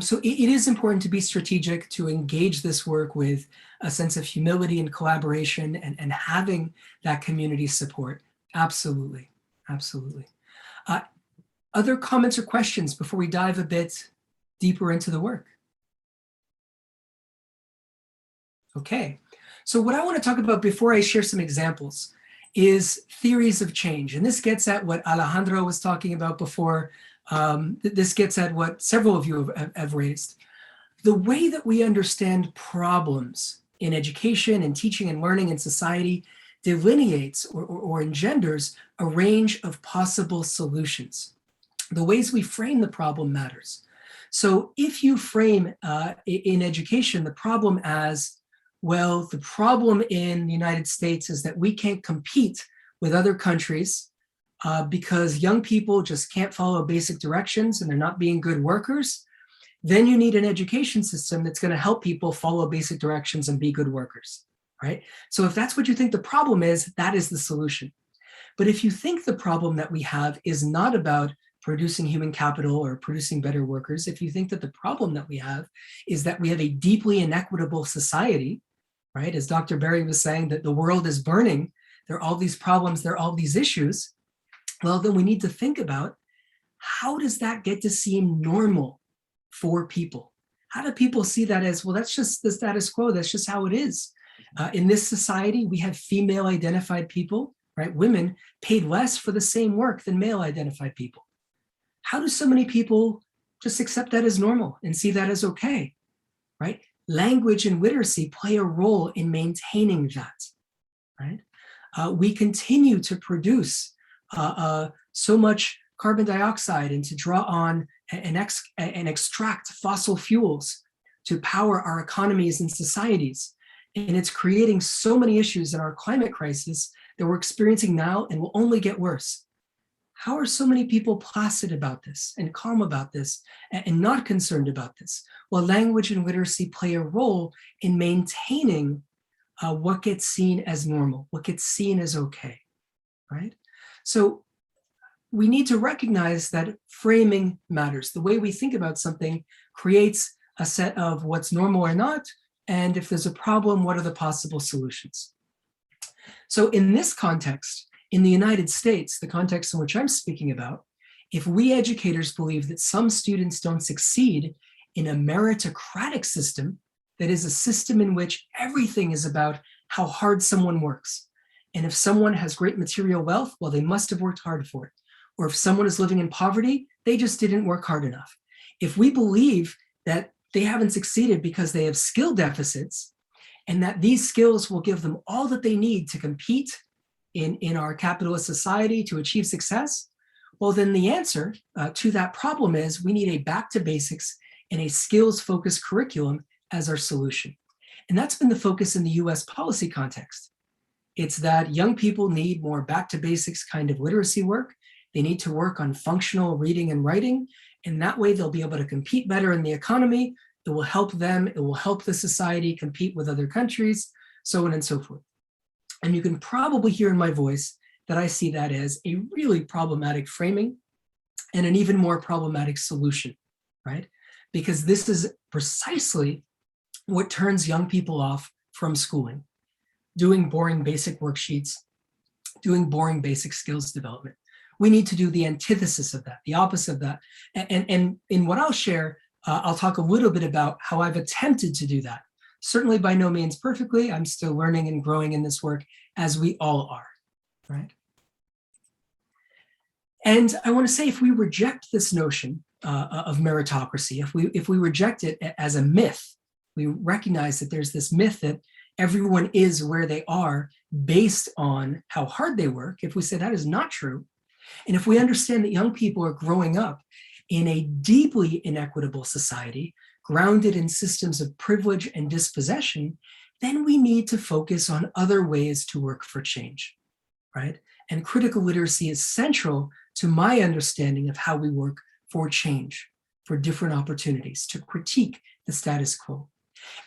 So it is important to be strategic, to engage this work with a sense of humility and collaboration and having that community support. Absolutely, absolutely. Other comments or questions before we dive a bit deeper into the work? Okay, so what I want to talk about before I share some examples is theories of change. And this gets at what Alejandro was talking about before. This gets at what several of you have raised. The way that we understand problems in education and teaching and learning in society delineates or engenders a range of possible solutions. The ways we frame the problem matters. So if you frame in education the problem as, well, the problem in the United States is that we can't compete with other countries because young people just can't follow basic directions and they're not being good workers, then you need an education system that's going to help people follow basic directions and be good workers, right? So if that's what you think the problem is, that is the solution. But if you think the problem that we have is not about producing human capital or producing better workers, if you think that the problem that we have is that we have a deeply inequitable society, right? As Dr. Berry was saying, that the world is burning, there are all these problems, there are all these issues, well, then we need to think about how does that get to seem normal for people? How do people see that as, well, that's just the status quo, that's just how it is. In this society, we have female identified people, right? Women paid less for the same work than male identified people. How do so many people just accept that as normal and see that as okay, right? Language and literacy play a role in maintaining that, right? We continue to produce so much carbon dioxide and to draw on and extract fossil fuels to power our economies and societies. And it's creating so many issues in our climate crisis that we're experiencing now and will only get worse. How are so many people placid about this and calm about this and not concerned about this? Well, language and literacy play a role in maintaining what gets seen as normal, what gets seen as okay, right? So we need to recognize that framing matters. The way we think about something creates a set of what's normal or not, and if there's a problem, what are the possible solutions? So in this context, in the United States, the context in which I'm speaking about, if we educators believe that some students don't succeed in a meritocratic system, that is a system in which everything is about how hard someone works. And if someone has great material wealth, well, they must have worked hard for it. Or if someone is living in poverty, they just didn't work hard enough. If we believe that they haven't succeeded because they have skill deficits and that these skills will give them all that they need to compete in our capitalist society to achieve success, well, then the answer to that problem is we need a back to basics and a skills-focused curriculum as our solution. And that's been the focus in the US policy context. It's that young people need more back to basics kind of literacy work. They need to work on functional reading and writing, and that way they'll be able to compete better in the economy. It will help them, it will help the society compete with other countries, so on and so forth. And you can probably hear in my voice that I see that as a really problematic framing and an even more problematic solution, right? Because this is precisely what turns young people off from schooling. Doing boring basic worksheets, doing boring basic skills development. We need to do the antithesis of that, the opposite of that. And in what I'll share, I'll talk a little bit about how I've attempted to do that. Certainly by no means perfectly. I'm still learning and growing in this work, as we all are, right? And I want to say, if we reject this notion of meritocracy, if we reject it as a myth, we recognize that there's this myth that everyone is where they are based on how hard they work. If we say that is not true, and if we understand that young people are growing up in a deeply inequitable society, grounded in systems of privilege and dispossession, then we need to focus on other ways to work for change, right? And critical literacy is central to my understanding of how we work for change, for different opportunities, to critique the status quo.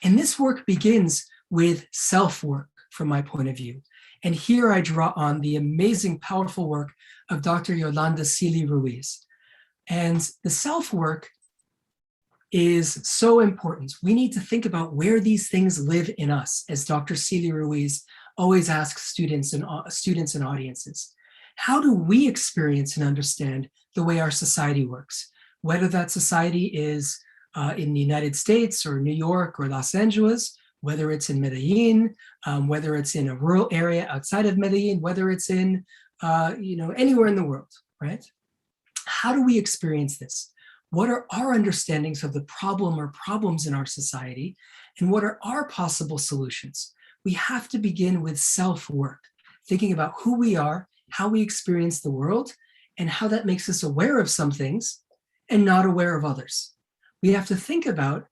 And this work begins with self-work, from my point of view. And here I draw on the amazing, powerful work of Dr. Yolanda Cili Ruiz. And the self-work is so important. We need to think about where these things live in us, as Dr. Cili Ruiz always asks students and audiences. How do we experience and understand the way our society works? Whether that society is in the United States or New York or Los Angeles, whether it's in Medellin, whether it's in a rural area outside of Medellin, whether it's in anywhere in the world, right? How do we experience this? What are our understandings of the problem or problems in our society? And what are our possible solutions? We have to begin with self-work, thinking about who we are, how we experience the world, and how that makes us aware of some things and not aware of others. We have to think about,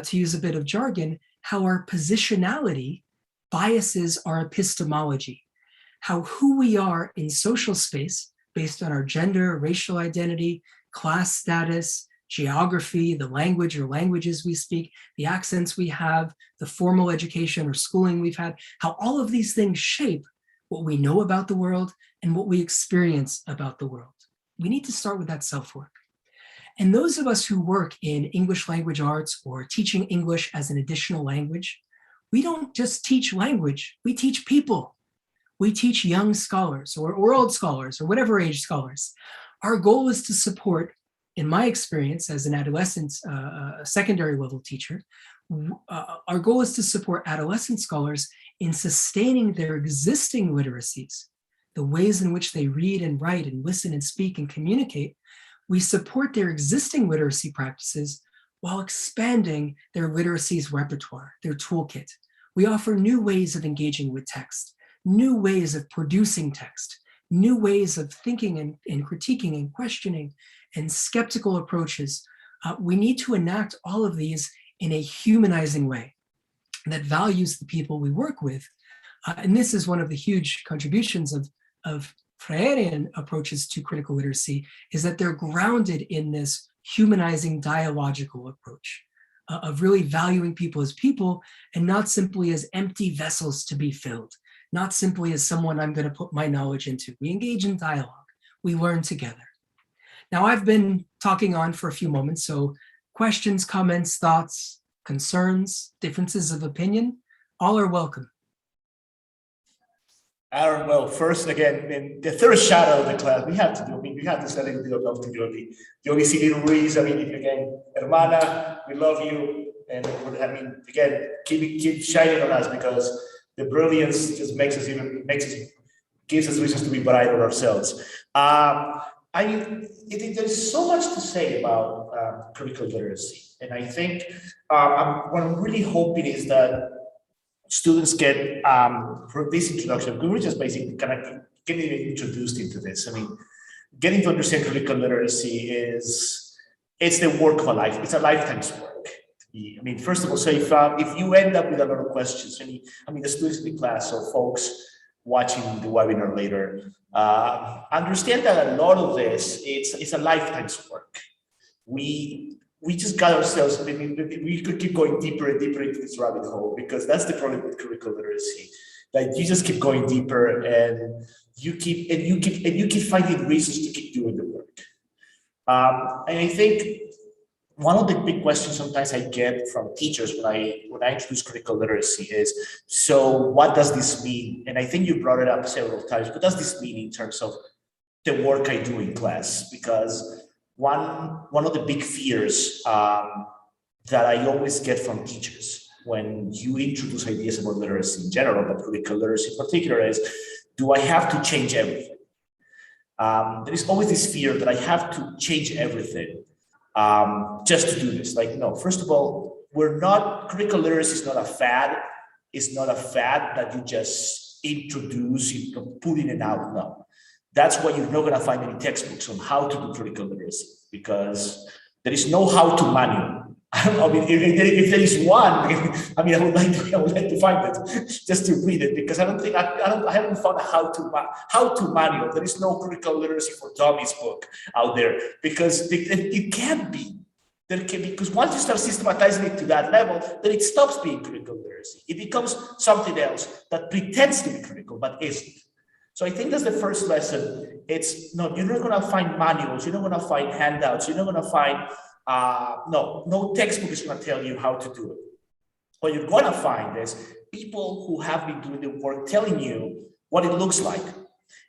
to use a bit of jargon, how our positionality biases our epistemology, how who we are in social space based on our gender, racial identity, class status, geography, the language or languages we speak, the accents we have, the formal education or schooling we've had, how all of these things shape what we know about the world and what we experience about the world. We need to start with that self-work. And those of us who work in English language arts or teaching English as an additional language, we don't just teach language, we teach people. We teach young scholars or old scholars or whatever age scholars. Our goal is to support, in my experience as an adolescent secondary level teacher, our goal is to support adolescent scholars in sustaining their existing literacies, the ways in which they read and write and listen and speak and communicate. We support their existing literacy practices while expanding their literacies repertoire, their toolkit. We offer new ways of engaging with text, new ways of producing text, new ways of thinking and critiquing and questioning and skeptical approaches. We need to enact all of these in a humanizing way that values the people we work with. And this is one of the huge contributions of Freirean approaches to critical literacy, is that they're grounded in this humanizing dialogical approach of really valuing people as people and not simply as empty vessels to be filled, not simply as someone I'm going to put my knowledge into. We engage in dialogue. We learn together. Now, I've been talking on for a few moments, so questions, comments, thoughts, concerns, differences of opinion, all are welcome. Aaron, well, first, again, in the third shadow of the class, we have to say a little bit of love to Yoli Cili Ruiz. I mean, again, hermana, we love you. And I mean, again, keep shining on us, because the brilliance just gives us reasons to be bright on ourselves. I mean, there's so much to say about critical literacy. And I think what I'm really hoping is that students get, for this introduction, we were just basically kind of getting introduced into this. I mean, getting to understand critical literacy it's the work of a life. It's a lifetime's work. I mean, first of all, so if you end up with a lot of questions, I mean, the students in the class or folks watching the webinar later, understand that a lot of this, it's a lifetime's work. We just got ourselves, I mean, we could keep going deeper and deeper into this rabbit hole, because that's the problem with critical literacy. Like, you just keep going deeper, and you keep finding reasons to keep doing the work. And I think one of the big questions sometimes I get from teachers when I introduce critical literacy is, so what does this mean? And I think you brought it up several times. What does this mean in terms of the work I do in class? Because one of the big fears that I always get from teachers when you introduce ideas about literacy in general, but critical literacy in particular, is, do I have to change everything? There is always this fear that I have to change everything just to do this. Like, no, first of all, critical literacy is not a fad. It's not a fad that you just introduce, putting it out. No, that's why you're not going to find any textbooks on how to do critical literacy, because there is no how-to manual. I mean, if there is one, I mean, I would like to find it just to read it, because I haven't found a how-to manual. There is no critical literacy for dummies book out there, because it can't be. Because once you start systematizing it to that level, then it stops being critical literacy. It becomes something else that pretends to be critical but isn't. So I think that's the first lesson. It's no, you're not going to find manuals. You're not going to find handouts. You're not going to find no textbook is going to tell you how to do it. What you're going to find is people who have been doing the work telling you what it looks like.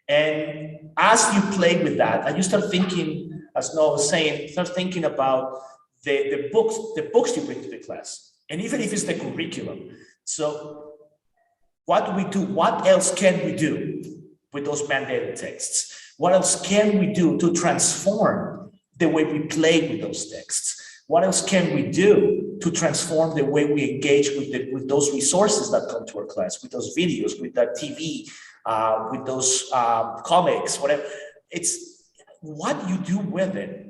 And as you play with that, and you start thinking, as Noah was saying, start thinking about the books you bring to the class, and even if it's the curriculum. So what do we do? What else can we do with those mandated texts? What else can we do to transform the way we play with those texts? What else can we do to transform the way we engage with those resources that come to our class, with those videos, with that TV, with those comics, whatever? It's what you do with it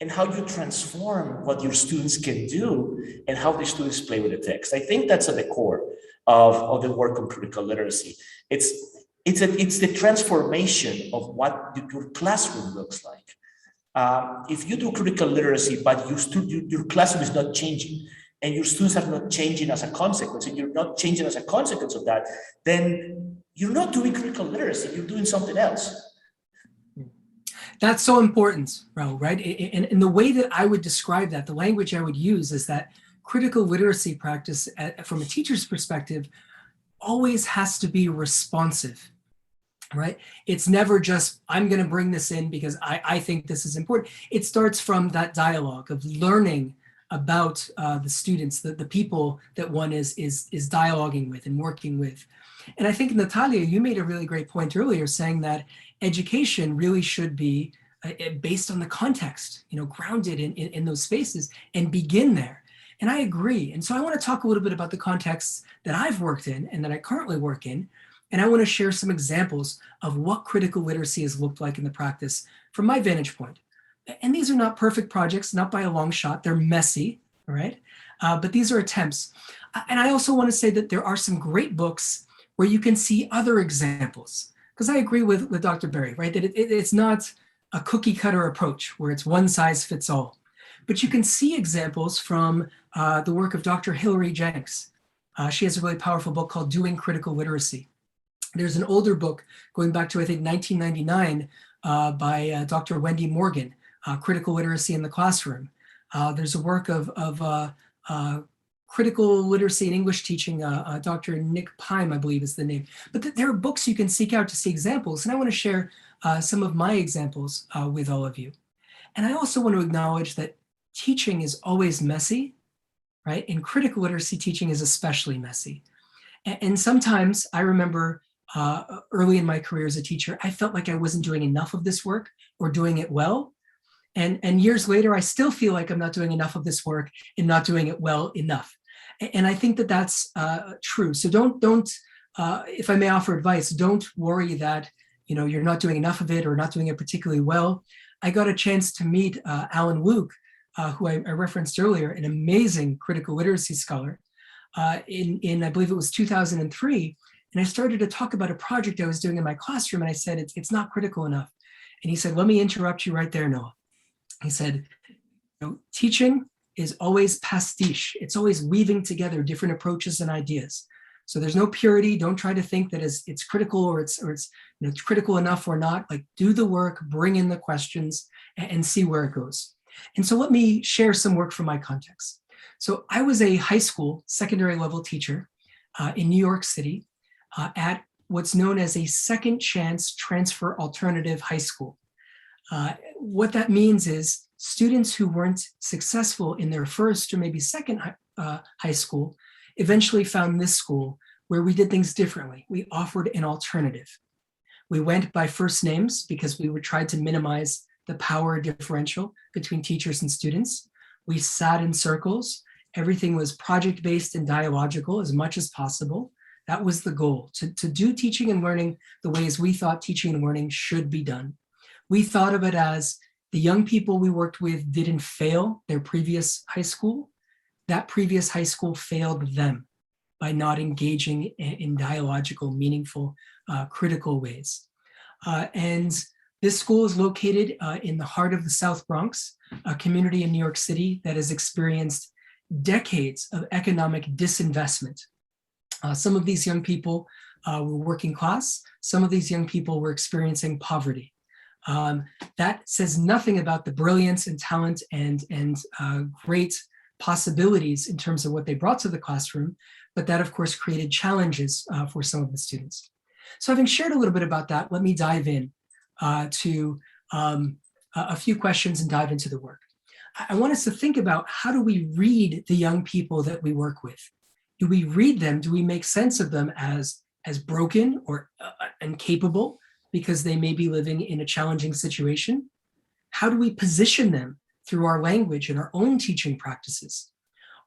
and how you transform what your students can do and how the students play with the text. I think that's at the core of the work on critical literacy. It's the transformation of what your classroom looks like. If you do critical literacy, but your classroom is not changing, and your students are not changing as a consequence, and you're not changing as a consequence of that, then you're not doing critical literacy, you're doing something else. That's so important, Raul, right? And the way that I would describe that, the language I would use is that critical literacy practice from a teacher's perspective always has to be responsive, right? It's never just, I'm going to bring this in because I think this is important. It starts from that dialogue of learning about the students, the people that one is dialoguing with and working with. And I think, Natalia, you made a really great point earlier, saying that education really should be based on the context, grounded in those spaces, and begin there. And I agree. And so I want to talk a little bit about the contexts that I've worked in and that I currently work in. And I want to share some examples of what critical literacy has looked like in the practice from my vantage point. And these are not perfect projects, not by a long shot. They're messy, all right? But these are attempts. And I also want to say that there are some great books where you can see other examples. Because I agree with Dr. Berry, right? That it's not a cookie cutter approach where it's one size fits all. But you can see examples from the work of Dr. Hilary Jenks. She has a really powerful book called Doing Critical Literacy. There's an older book going back to, I think, 1999 by Dr. Wendy Morgan, Critical Literacy in the Classroom. There's a work of critical literacy and English teaching, Dr. Nick Pime, I believe is the name. But there are books you can seek out to see examples. And I want to share some of my examples with all of you. And I also want to acknowledge that teaching is always messy, right? And critical literacy teaching is especially messy. And sometimes I remember early in my career as a teacher, I felt like I wasn't doing enough of this work or doing it well. And years later, I still feel like I'm not doing enough of this work and not doing it well enough. And I think that that's true. So don't if I may offer advice, don't worry that you're not doing enough of it or not doing it particularly well. I got a chance to meet Alan Luke, who I referenced earlier, an amazing critical literacy scholar, in I believe it was 2003. And I started to talk about a project I was doing in my classroom, and I said, it's not critical enough. And he said, let me interrupt you right there, Noah. He said, teaching is always pastiche. It's always weaving together different approaches and ideas. So there's no purity. Don't try to think that it's critical or it's critical enough or not. Like, do the work, bring in the questions, and see where it goes. And so let me share some work from my context. So I was a high school secondary level teacher in New York City at what's known as a second chance transfer alternative high school. What that means is students who weren't successful in their first or maybe second high school eventually found this school where we did things differently. We offered an alternative. We went by first names because we tried to minimize the power differential between teachers and students. We sat in circles. Everything was project-based and dialogical as much as possible. That was the goal, to do teaching and learning the ways we thought teaching and learning should be done. We thought of it as the young people we worked with didn't fail their previous high school. That previous high school failed them by not engaging in dialogical, meaningful, critical ways. And this school is located in the heart of the South Bronx, a community in New York City that has experienced decades of economic disinvestment. Some of these young people were working class. Some of these young people were experiencing poverty. That says nothing about the brilliance and talent and great possibilities in terms of what they brought to the classroom, but that of course created challenges for some of the students. So having shared a little bit about that, let me dive in to a few questions and dive into the work. I want us to think about, how do we read the young people that we work with? Do we read them? Do we make sense of them as broken or incapable because they may be living in a challenging situation? How do we position them through our language and our own teaching practices?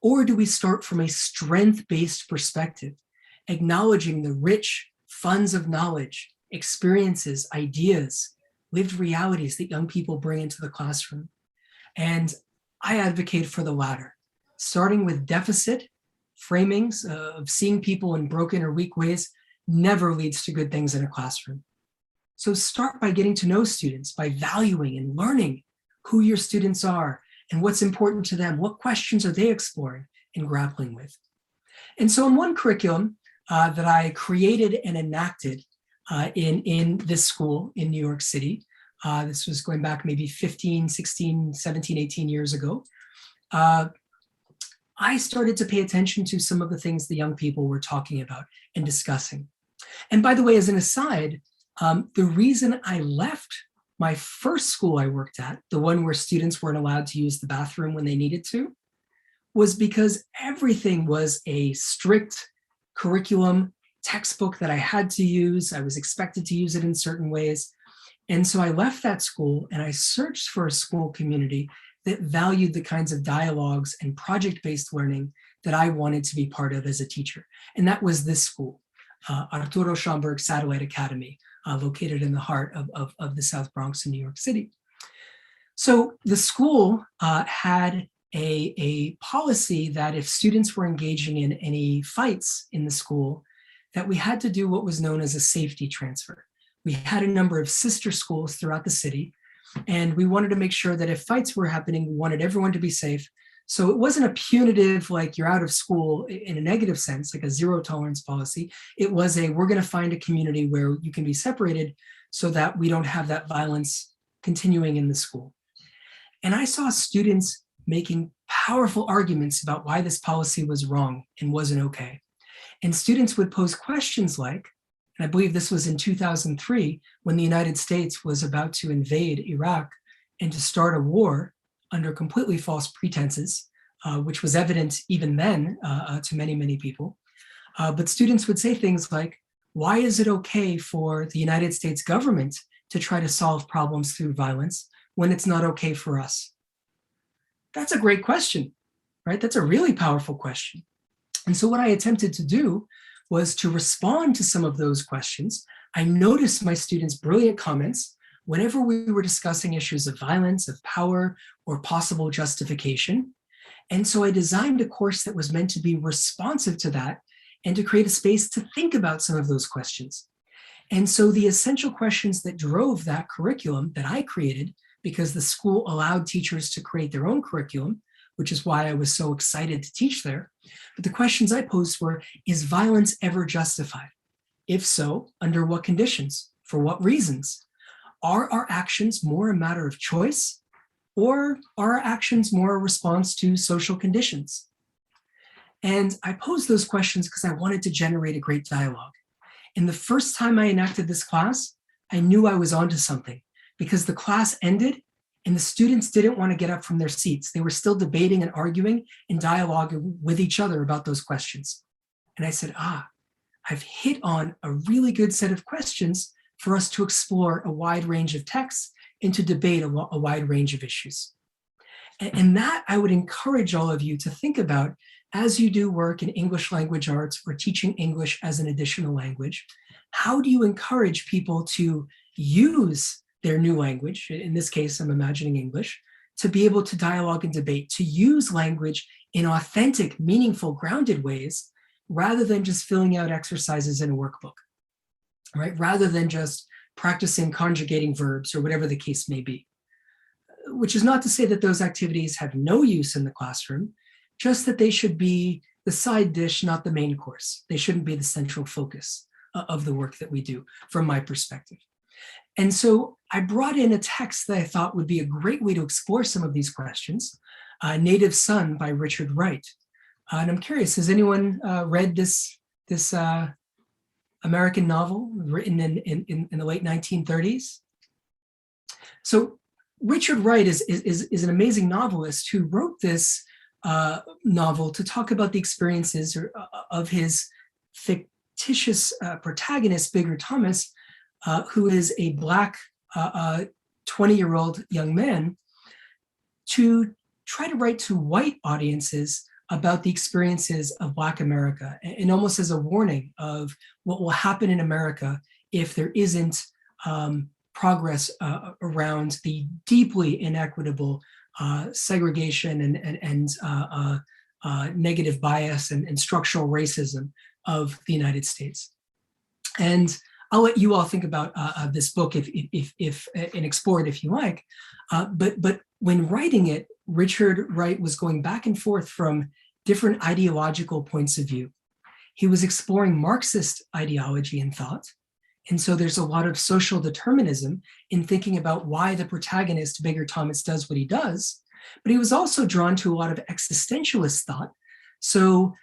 Or do we start from a strength-based perspective, acknowledging the rich funds of knowledge, experiences, ideas, lived realities that young people bring into the classroom? And I advocate for the latter, starting with deficit framings of seeing people in broken or weak ways never leads to good things in a classroom. So start by getting to know students, by valuing and learning who your students are and what's important to them. What questions are they exploring and grappling with? And so in one curriculum that I created and enacted in this school in New York City, this was going back maybe 15, 16, 17, 18 years ago, I started to pay attention to some of the things the young people were talking about and discussing. And by the way, as an aside, the reason I left my first school I worked at, the one where students weren't allowed to use the bathroom when they needed to, was because everything was a strict curriculum textbook that I had to use. I was expected to use it in certain ways. And so I left that school and I searched for a school community that valued the kinds of dialogues and project-based learning that I wanted to be part of as a teacher. And that was this school, Arturo Schomburg Satellite Academy, located in the heart of the South Bronx in New York City. So the school had a policy that if students were engaging in any fights in the school, that we had to do what was known as a safety transfer. We had a number of sister schools throughout the city, and we wanted to make sure that if fights were happening, we wanted everyone to be safe. So it wasn't a punitive, like you're out of school in a negative sense, like a zero tolerance policy. It was a, we're going to find a community where you can be separated so that we don't have that violence continuing in the school. And I saw students making powerful arguments about why this policy was wrong and wasn't okay. And students would pose questions like, and I believe this was in 2003, when the United States was about to invade Iraq and to start a war under completely false pretenses, which was evident even then to many, many people. But students would say things like, why is it okay for the United States government to try to solve problems through violence when it's not okay for us? That's a great question, right? That's a really powerful question. And so what I attempted to do was to respond to some of those questions. I noticed my students' brilliant comments whenever we were discussing issues of violence, of power, or possible justification. And so I designed a course that was meant to be responsive to that and to create a space to think about some of those questions. And so the essential questions that drove that curriculum that I created, because the school allowed teachers to create their own curriculum, which is why I was so excited to teach there. But the questions I posed were, is violence ever justified? If so, under what conditions? For what reasons? Are our actions more a matter of choice Or are our actions more a response to social conditions? And I posed those questions because I wanted to generate a great dialogue. And the first time I enacted this class, I knew I was onto something, because the class ended and the students didn't want to get up from their seats. They were still debating and arguing and dialoguing with each other about those questions. And I said, I've hit on a really good set of questions for us to explore a wide range of texts and to debate a wide range of issues. And that I would encourage all of you to think about as you do work in English language arts or teaching English as an additional language. How do you encourage people to use their new language, in this case, I'm imagining English, to be able to dialogue and debate, to use language in authentic, meaningful, grounded ways, rather than just filling out exercises in a workbook, right? Rather than just practicing conjugating verbs or whatever the case may be. Which is not to say that those activities have no use in the classroom, just that they should be the side dish, not the main course. They shouldn't be the central focus of the work that we do, from my perspective. And so I brought in a text that I thought would be a great way to explore some of these questions, Native Son by Richard Wright. And I'm curious, has anyone read this American novel written in the late 1930s? So Richard Wright is an amazing novelist who wrote this novel to talk about the experiences of his fictitious protagonist, Bigger Thomas, who is a Black 20-year-old young man, to try to write to white audiences about the experiences of Black America, and almost as a warning of what will happen in America if there isn't progress around the deeply inequitable segregation and negative bias and structural racism of the United States. And I'll let you all think about this book if and explore it if you like. But when writing it, Richard Wright was going back and forth from different ideological points of view. He was exploring Marxist ideology and thought. And so there's a lot of social determinism in thinking about why the protagonist, Bigger Thomas, does what he does. But he was also drawn to a lot of existentialist thought. So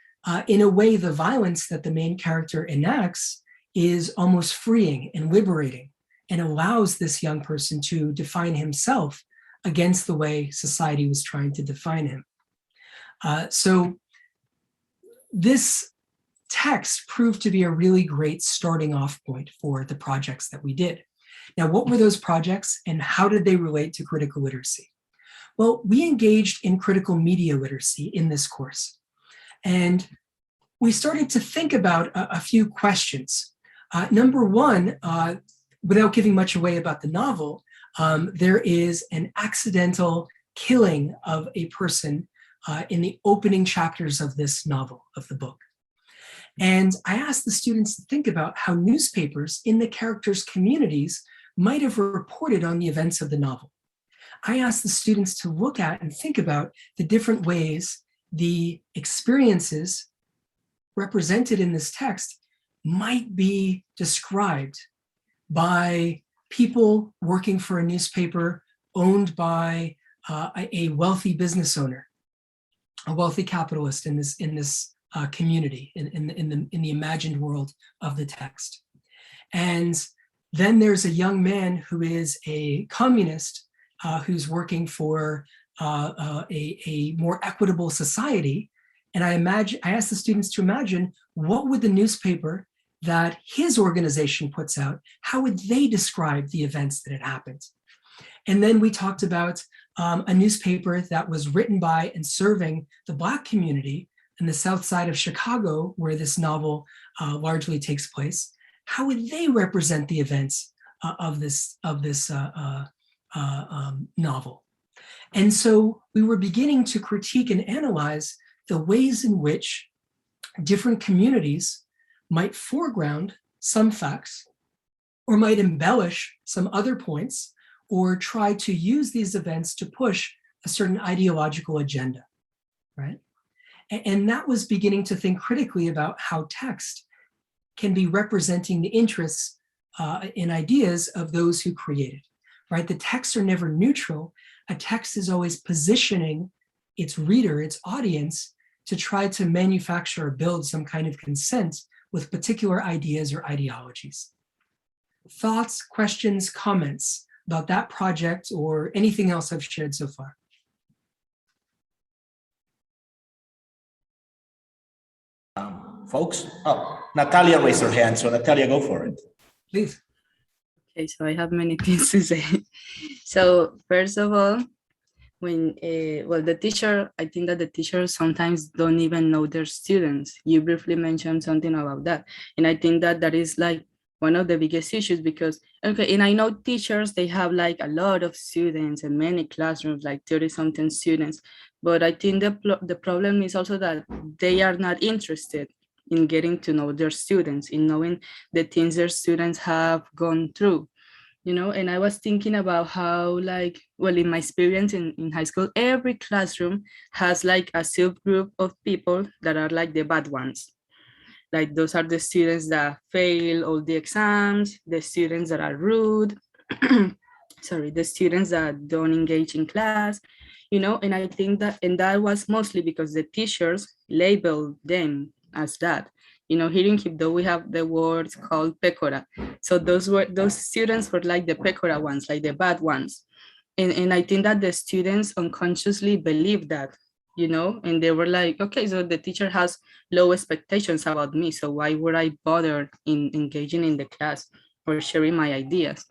in a way, the violence that the main character enacts is almost freeing and liberating, and allows this young person to define himself against the way society was trying to define him. So this text proved to be a really great starting off point for the projects that we did. Now, what were those projects and how did they relate to critical literacy? Well, we engaged in critical media literacy in this course. And we started to think about a few questions. Number one, without giving much away about the novel, there is an accidental killing of a person in the opening chapters of this novel, of the book. And I asked the students to think about how newspapers in the characters' communities might have reported on the events of the novel. I asked the students to look at and think about the different ways the experiences represented in this text might be described by people working for a newspaper owned by a wealthy business owner, a wealthy capitalist in this community, in the imagined world of the text. And then there's a young man who is a communist who's working for a more equitable society. And I asked the students to imagine, what would the newspaper that his organization puts out, how would they describe the events that had happened? And then we talked about a newspaper that was written by and serving the Black community in the south side of Chicago, where this novel largely takes place. How would they represent the events of this novel? And so we were beginning to critique and analyze the ways in which different communities might foreground some facts, or might embellish some other points, or try to use these events to push a certain ideological agenda, right? And that was beginning to think critically about how text can be representing the interests and ideas of those who created, right? The texts are never neutral. a text is always positioning its reader, its audience, to try to manufacture or build some kind of consent with particular ideas or ideologies. Thoughts, questions, comments about that project or anything else I've shared so far? Folks? Oh, Natalia raised her hand, so Natalia, go for it. Please. Okay, so I have many things to say. So first of all, when well, the teacher, I think that the teachers sometimes don't even know their students. You briefly mentioned something about that, and I think that that is like one of the biggest issues, because okay, and I know teachers, they have like a lot of students and many classrooms, like 30 something students, but I think the problem is also that they are not interested in getting to know their students, in knowing the things their students have gone through, you know. And I was thinking about how, like, well, in my experience in high school, every classroom has like a subgroup of people that are like the bad ones. Like those are the students that fail all the exams, the students that are rude, sorry, the students that don't engage in class, you know. And I think that, and that was mostly because the teachers labeled them as that. You know, here in Quibdó, we have the words called pecora. So those students were like the pecora ones, like the bad ones. And I think that the students unconsciously believed that, you know, and they were like, okay, so the teacher has low expectations about me, so why would I bother in engaging in the class or sharing my ideas?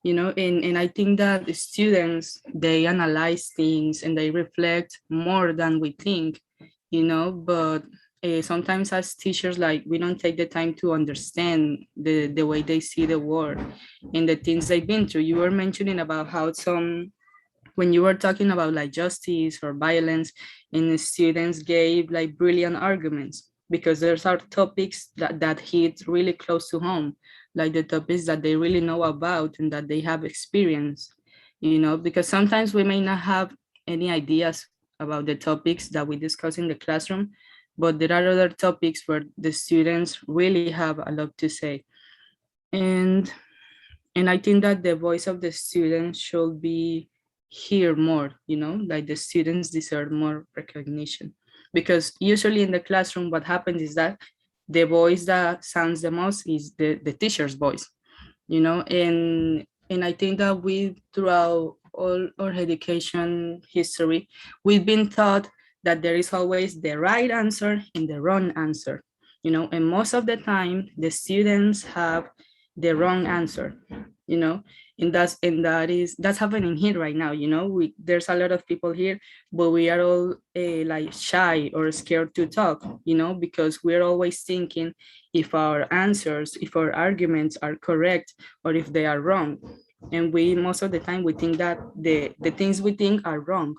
You know, and I think that the students, they analyze things and they reflect more than we think, you know. But sometimes as teachers, like, we don't take the time to understand the way they see the world and the things they've been through. You were mentioning about how some, when you were talking about like justice or violence, and the students gave like brilliant arguments, because there's are topics that hit really close to home, like the topics that they really know about and that they have experienced, you know. Because sometimes we may not have any ideas about the topics that we discuss in the classroom, but there are other topics where the students really have a lot to say. And I think that the voice of the students should be heard more, you know, like the students deserve more recognition. Because usually in the classroom, what happens is that the voice that sounds the most is the teacher's voice, you know. And I think that we, throughout all our education history, we've been taught that there is always the right answer and the wrong answer, you know. And most of the time the students have the wrong answer, you know. And that's happening here right now, you know. There's a lot of people here, but we are all like shy or scared to talk, you know, because we're always thinking if our answers, if our arguments are correct or if they are wrong. And we, most of the time, we think that the things we think are wrong.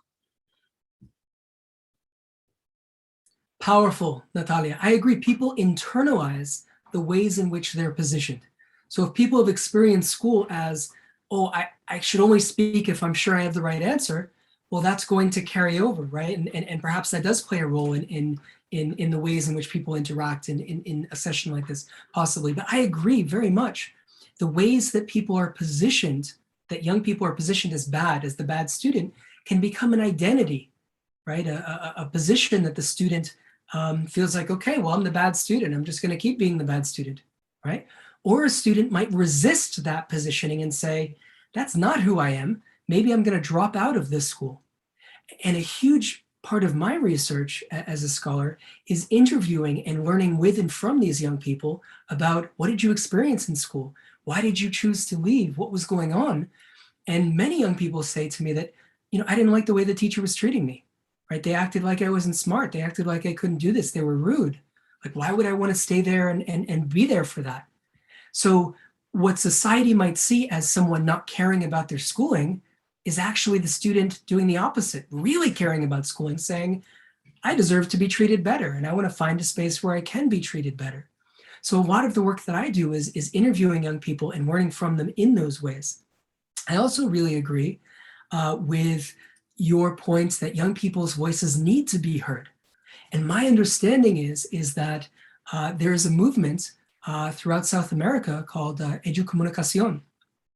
Powerful, Natalia. I agree. People internalize the ways in which they're positioned. So if people have experienced school as, oh, I should only speak if I'm sure I have the right answer, well, that's going to carry over, right? And perhaps that does play a role in the ways in which people interact in a session like this, possibly. But I agree very much. The ways that people are positioned, that young people are positioned as bad, as the bad student, can become an identity, right? A position that the student feels like, okay, well, I'm the bad student. I'm just going to keep being the bad student, right? Or a student might resist that positioning and say, that's not who I am. Maybe I'm going to drop out of this school. And a huge part of my research as a scholar is interviewing and learning with and from these young people about, what did you experience in school? Why did you choose to leave? What was going on? And many young people say to me that, you know, I didn't like the way the teacher was treating me, right? They acted like I wasn't smart. They acted like I couldn't do this. They were rude. Like, why would I want to stay there and be there for that? So what society might see as someone not caring about their schooling is actually the student doing the opposite, really caring about schooling, saying, I deserve to be treated better, and I want to find a space where I can be treated better. So a lot of the work that I do is interviewing young people and learning from them in those ways. I also really agree with your points that young people's voices need to be heard. And my understanding is that there is a movement throughout South America called Educomunicación,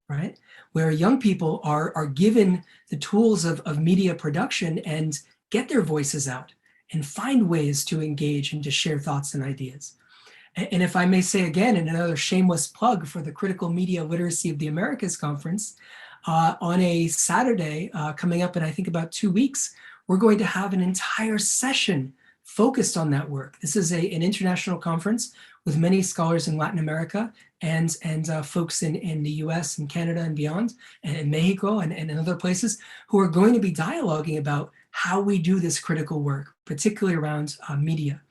right? Where young people are given the tools of media production and get their voices out and find ways to engage and to share thoughts and ideas. And if I may say again, in another shameless plug for the Critical Media Literacy of the Americas Conference, on a Saturday coming up in I think about 2 weeks, we're going to have an entire session focused on that work. This is an international conference with many scholars in Latin America and folks in the US and Canada and beyond, and in Mexico and in other places, who are going to be dialoguing about how we do this critical work, particularly around media.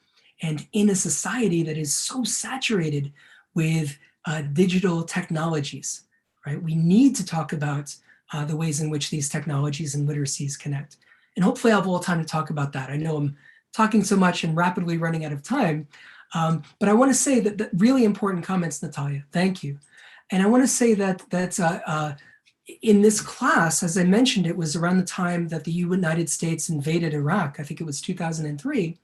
And in a society that is so saturated with digital technologies, right? We need to talk about the ways in which these technologies and literacies connect. And hopefully I'll have a little time to talk about that. I know I'm talking so much and rapidly running out of time, but I want to say that really important comments, Natalia, thank you. And I want to say that in this class, as I mentioned, it was around the time that the United States invaded Iraq. I think it was 2003.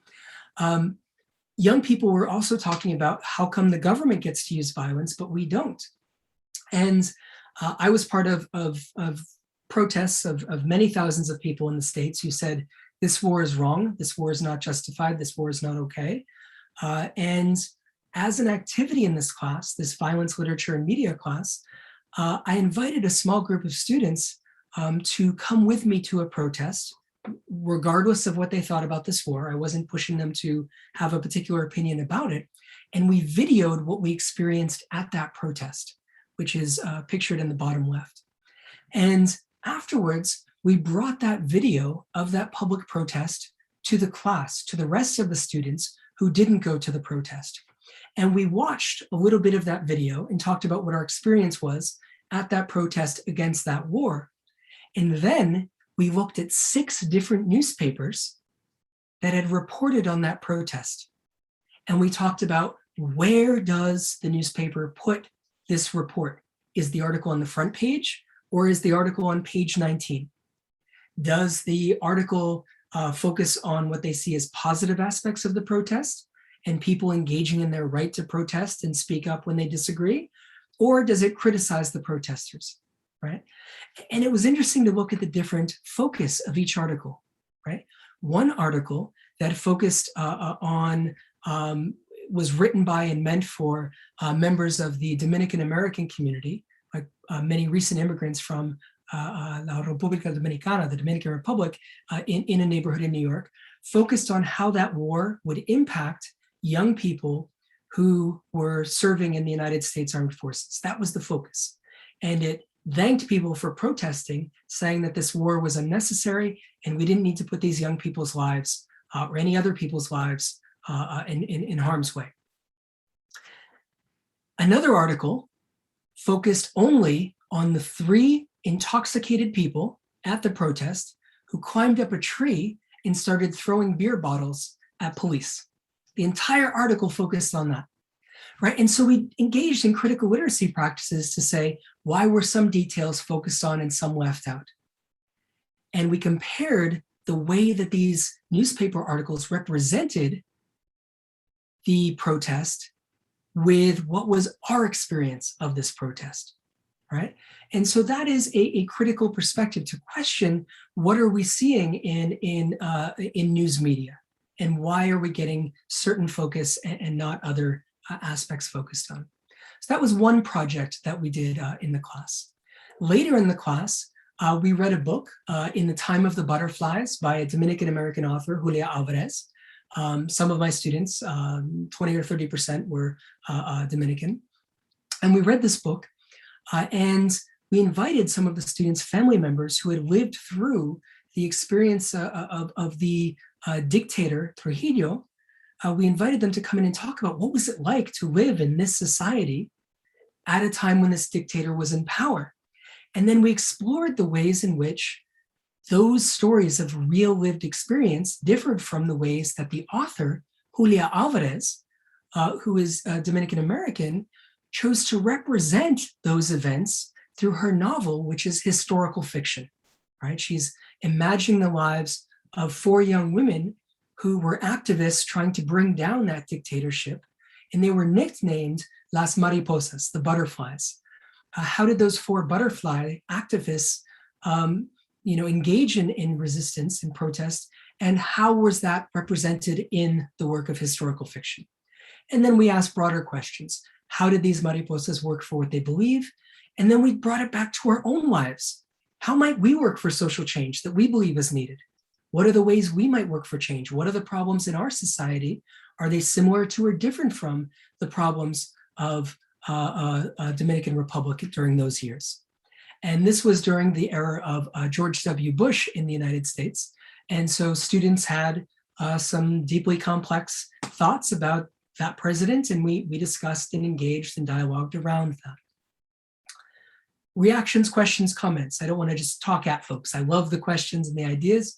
Young people were also talking about how come the government gets to use violence, but we don't. And I was part of protests of many thousands of people in the States who said, this war is wrong, this war is not justified, this war is not okay. And as an activity in this class, this violence, literature, and media class, I invited a small group of students to come with me to a protest, regardless of what they thought about this war. I wasn't pushing them to have a particular opinion about it. And we videoed what we experienced at that protest, which is pictured in the bottom left. And afterwards, we brought that video of that public protest to the class, to the rest of the students who didn't go to the protest. And we watched a little bit of that video and talked about what our experience was at that protest against that war. And then we looked at 6 different newspapers that had reported on that protest. And we talked about, where does the newspaper put this report? Is the article on the front page, or is the article on page 19? Does the article focus on what they see as positive aspects of the protest and people engaging in their right to protest and speak up when they disagree? Or does it criticize the protesters, right? And it was interesting to look at the different focus of each article, right? One article that focused was written by and meant for members of the Dominican American community, like many recent immigrants from La República Dominicana, the Dominican Republic, in a neighborhood in New York, focused on how that war would impact young people who were serving in the United States Armed Forces. That was the focus. And it thanked people for protesting, saying that this war was unnecessary and we didn't need to put these young people's lives or any other people's lives in harm's way. Another article focused only on the 3 intoxicated people at the protest who climbed up a tree and started throwing beer bottles at police. The entire article focused on that, right? And so we engaged in critical literacy practices to say, why were some details focused on and some left out? And we compared the way that these newspaper articles represented the protest with what was our experience of this protest, right? And so that is a critical perspective to question, what are we seeing in news media, and why are we getting certain focus and not other aspects focused on? So that was one project that we did in the class. Later in the class, we read a book, In the Time of the Butterflies, by a Dominican American author, Julia Alvarez. Some of my students, 20 or 30% were Dominican. And we read this book and we invited some of the students' family members who had lived through the experience of the dictator Trujillo. We invited them to come in and talk about what was it like to live in this society at a time when this dictator was in power. And then we explored the ways in which those stories of real lived experience differed from the ways that the author, Julia Alvarez, who is Dominican American, chose to represent those events through her novel, which is historical fiction, right? She's imagining the lives of 4 young women who were activists trying to bring down that dictatorship, and they were nicknamed Las Mariposas, the butterflies. how did those 4 butterfly activists engage in resistance and protest, and how was that represented in the work of historical fiction? And then we asked broader questions. How did these mariposas work for what they believe? And then we brought it back to our own lives. How might we work for social change that we believe is needed? What are the ways we might work for change? What are the problems in our society? Are they similar to or different from the problems of Dominican Republic during those years? And this was during the era of George W. Bush in the United States. And so students had some deeply complex thoughts about that president, and we discussed and engaged and dialogued around that. Reactions, questions, comments. I don't want to just talk at folks. I love the questions and the ideas.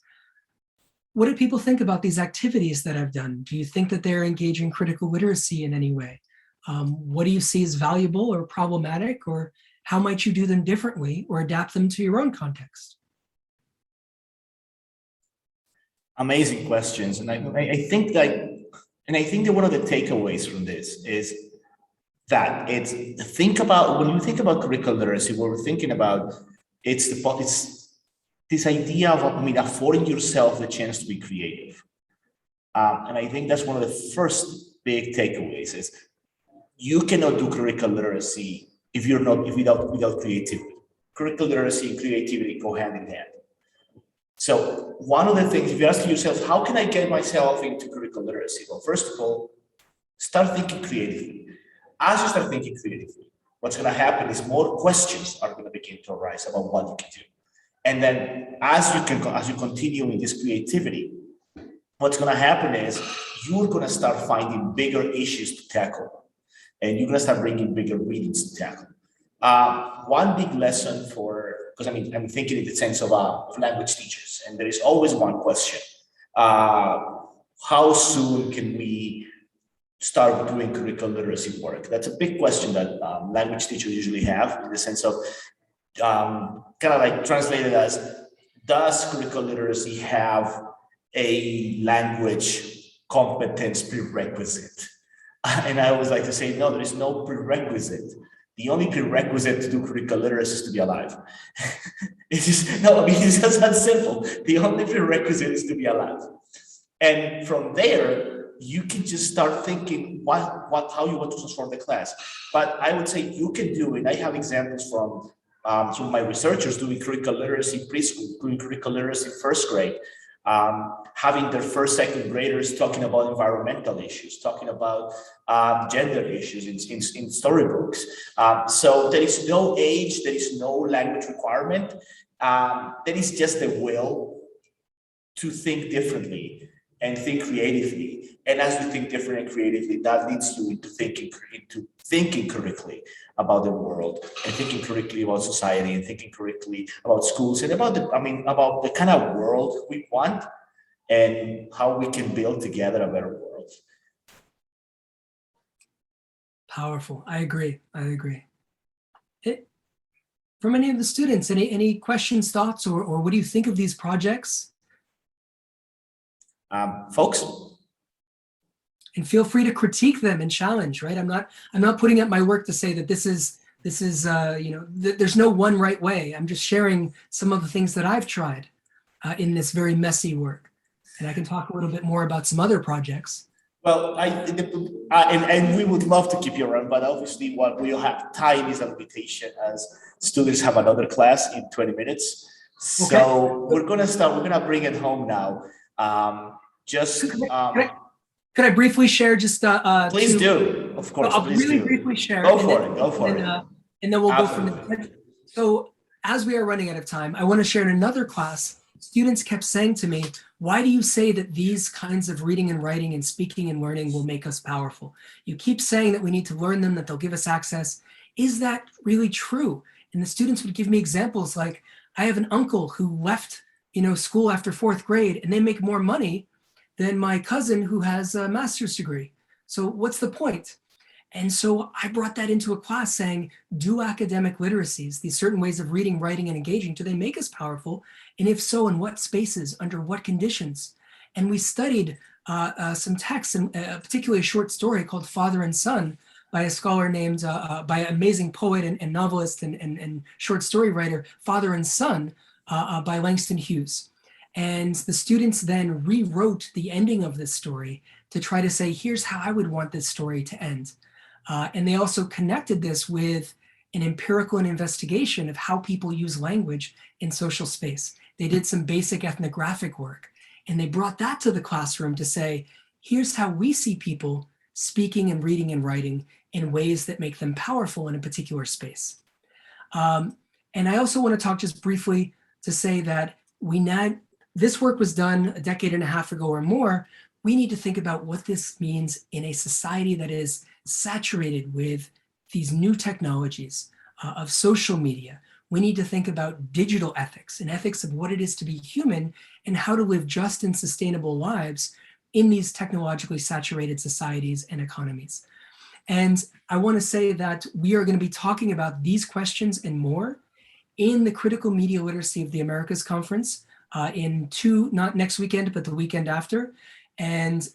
What do people think about these activities that I've done? Do you think that they're engaging critical literacy in any way? What do you see as valuable or problematic, or how might you do them differently or adapt them to your own context? Amazing questions. And I think that one of the takeaways from this is that when you think about curricular literacy, what we're thinking about, it's this idea of, affording yourself the chance to be creative. And I think that's one of the first big takeaways is you cannot do curricular literacy without creativity. Curricular literacy and creativity go hand in hand. So one of the things, if you ask yourself, how can I get myself into curricular literacy? Well, first of all, start thinking creatively. As you start thinking creatively, what's going to happen is more questions are going to begin to arise about what you can do. And then as you continue in this creativity, what's going to happen is you're going to start finding bigger issues to tackle. And you're going to start bringing bigger readings to tackle. One big lesson because I'm thinking in the sense of language teachers, and there is always one question. How soon can we start doing curricular literacy work? That's a big question that language teachers usually have, in the sense of kind of like translated as, does curricular literacy have a language competence prerequisite? And I always like to say, no, there is no prerequisite. The only prerequisite to do curricular literacy is to be alive. It's just that simple. The only prerequisite is to be alive. And from there, you can just start thinking how you want to transform the class. But I would say you can do it. I have examples from some of my researchers doing curricular literacy preschool, doing curricular literacy first grade, having their first, second graders talking about environmental issues, talking about gender issues in storybooks. So there is no age, there is no language requirement. There is just a will to think differently and think creatively. And as you think different and creatively, that leads you into thinking correctly about the world, and thinking correctly about society, and thinking correctly about schools, and about the kind of world we want and how we can build together a better world. Powerful. I agree. From any of the students, any questions, thoughts, or what do you think of these projects? Folks? And feel free to critique them and challenge, right? I'm not putting up my work to say that this is there's no one right way. I'm just sharing some of the things that I've tried in this very messy work. And I can talk a little bit more about some other projects. Well, and we would love to keep you around, but obviously what we'll have time is a limitation, as students have another class in 20 minutes. So okay. We're gonna bring it home now. Could I briefly share just please do, of course. I'll really briefly share. Go for it. And then we'll go from there. So as we are running out of time, I want to share in another class. Students kept saying to me, why do you say that these kinds of reading and writing and speaking and learning will make us powerful? You keep saying that we need to learn them, that they'll give us access. Is that really true? And the students would give me examples like, I have an uncle who left school after 4th grade, and they make more money than my cousin who has a master's degree. So what's the point? And so I brought that into a class saying, do academic literacies, these certain ways of reading, writing, and engaging, do they make us powerful? And if so, in what spaces, under what conditions? And we studied some texts, and particularly a short story called Father and Son by a scholar named, by an amazing poet and novelist and short story writer, Father and Son, by Langston Hughes. And the students then rewrote the ending of this story to try to say, here's how I would want this story to end. And they also connected this with an empirical investigation of how people use language in social space. They did some basic ethnographic work, and they brought that to the classroom to say, here's how we see people speaking and reading and writing in ways that make them powerful in a particular space. And I also want to talk just briefly to say that this work was done a decade and a half ago or more. We need to think about what this means in a society that is saturated with these new technologies of social media. We need to think about digital ethics and ethics of what it is to be human and how to live just and sustainable lives in these technologically saturated societies and economies. And I want to say that we are going to be talking about these questions and more in the Critical Media Literacy of the Americas Conference not next weekend, but the weekend after. And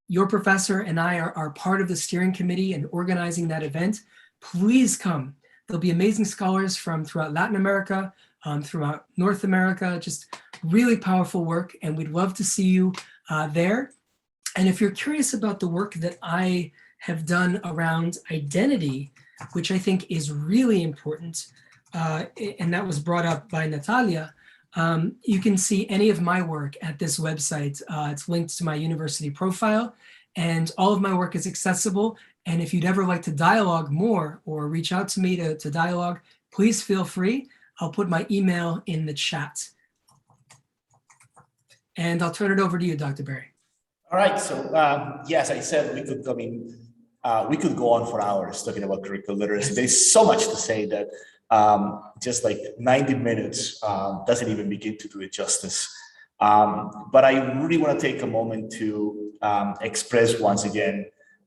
your professor and I are part of the steering committee and organizing that event. Please come. There'll be amazing scholars from throughout Latin America, throughout North America, just really powerful work. And we'd love to see you there. And if you're curious about the work that I have done around identity, which I think is really important, and that was brought up by Natalia, you can see any of my work at this website. It's linked to my university profile, and all of my work is accessible. And if you'd ever like to dialogue more or reach out to me to dialogue, please feel free. I'll put my email in the chat. And I'll turn it over to you, Dr. Berry. All right, so yes, I said we could go on for hours talking about curricular literacy. There's so much to say that just like 90 minutes doesn't even begin to do it justice. But I really want to take a moment to express once again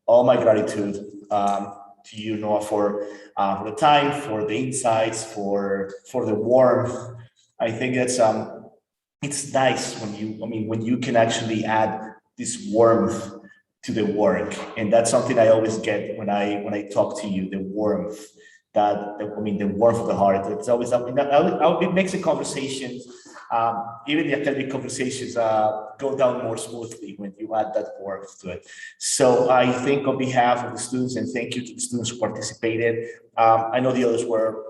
all my gratitude to you, Noah, for the time, for the insights, for the warmth. I think that's it's nice when you can actually add this warmth to the work, and that's something I always get when I talk to you. The warmth, the warmth of the heart. It's always something it makes the conversations, even the academic conversations, go down more smoothly when you add that warmth to it. So I think on behalf of the students, and thank you to the students who participated. I know the others were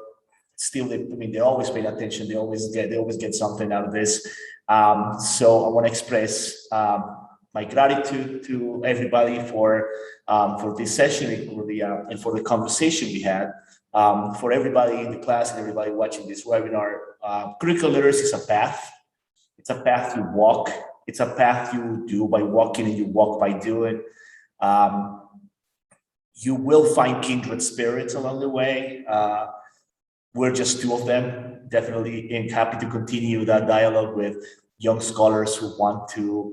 still, they always pay attention. They always get something out of this. So I want to express my gratitude to everybody for this session and for the conversation we had. For everybody in the class and everybody watching this webinar, curricular literacy is a path. It's a path you walk. It's a path you do by walking, and you walk by doing. You will find kindred spirits along the way. We're just two of them, definitely, and happy to continue that dialogue with young scholars who want to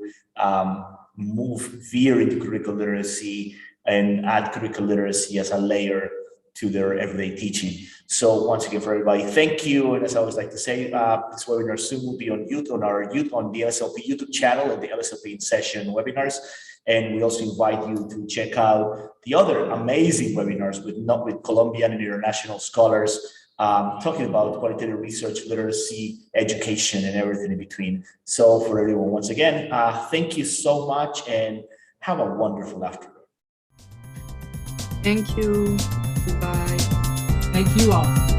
veer into curricular literacy and add curricular literacy as a layer to their everyday teaching. So once again, for everybody, thank you. And as I always like to say, this webinar soon will be on the LSLP YouTube channel and the LSLP in session webinars. And we also invite you to check out the other amazing webinars with Colombian and international scholars talking about qualitative research, literacy, education, and everything in between. So for everyone, once again, thank you so much and have a wonderful afternoon. Thank you. Goodbye. Thank you all.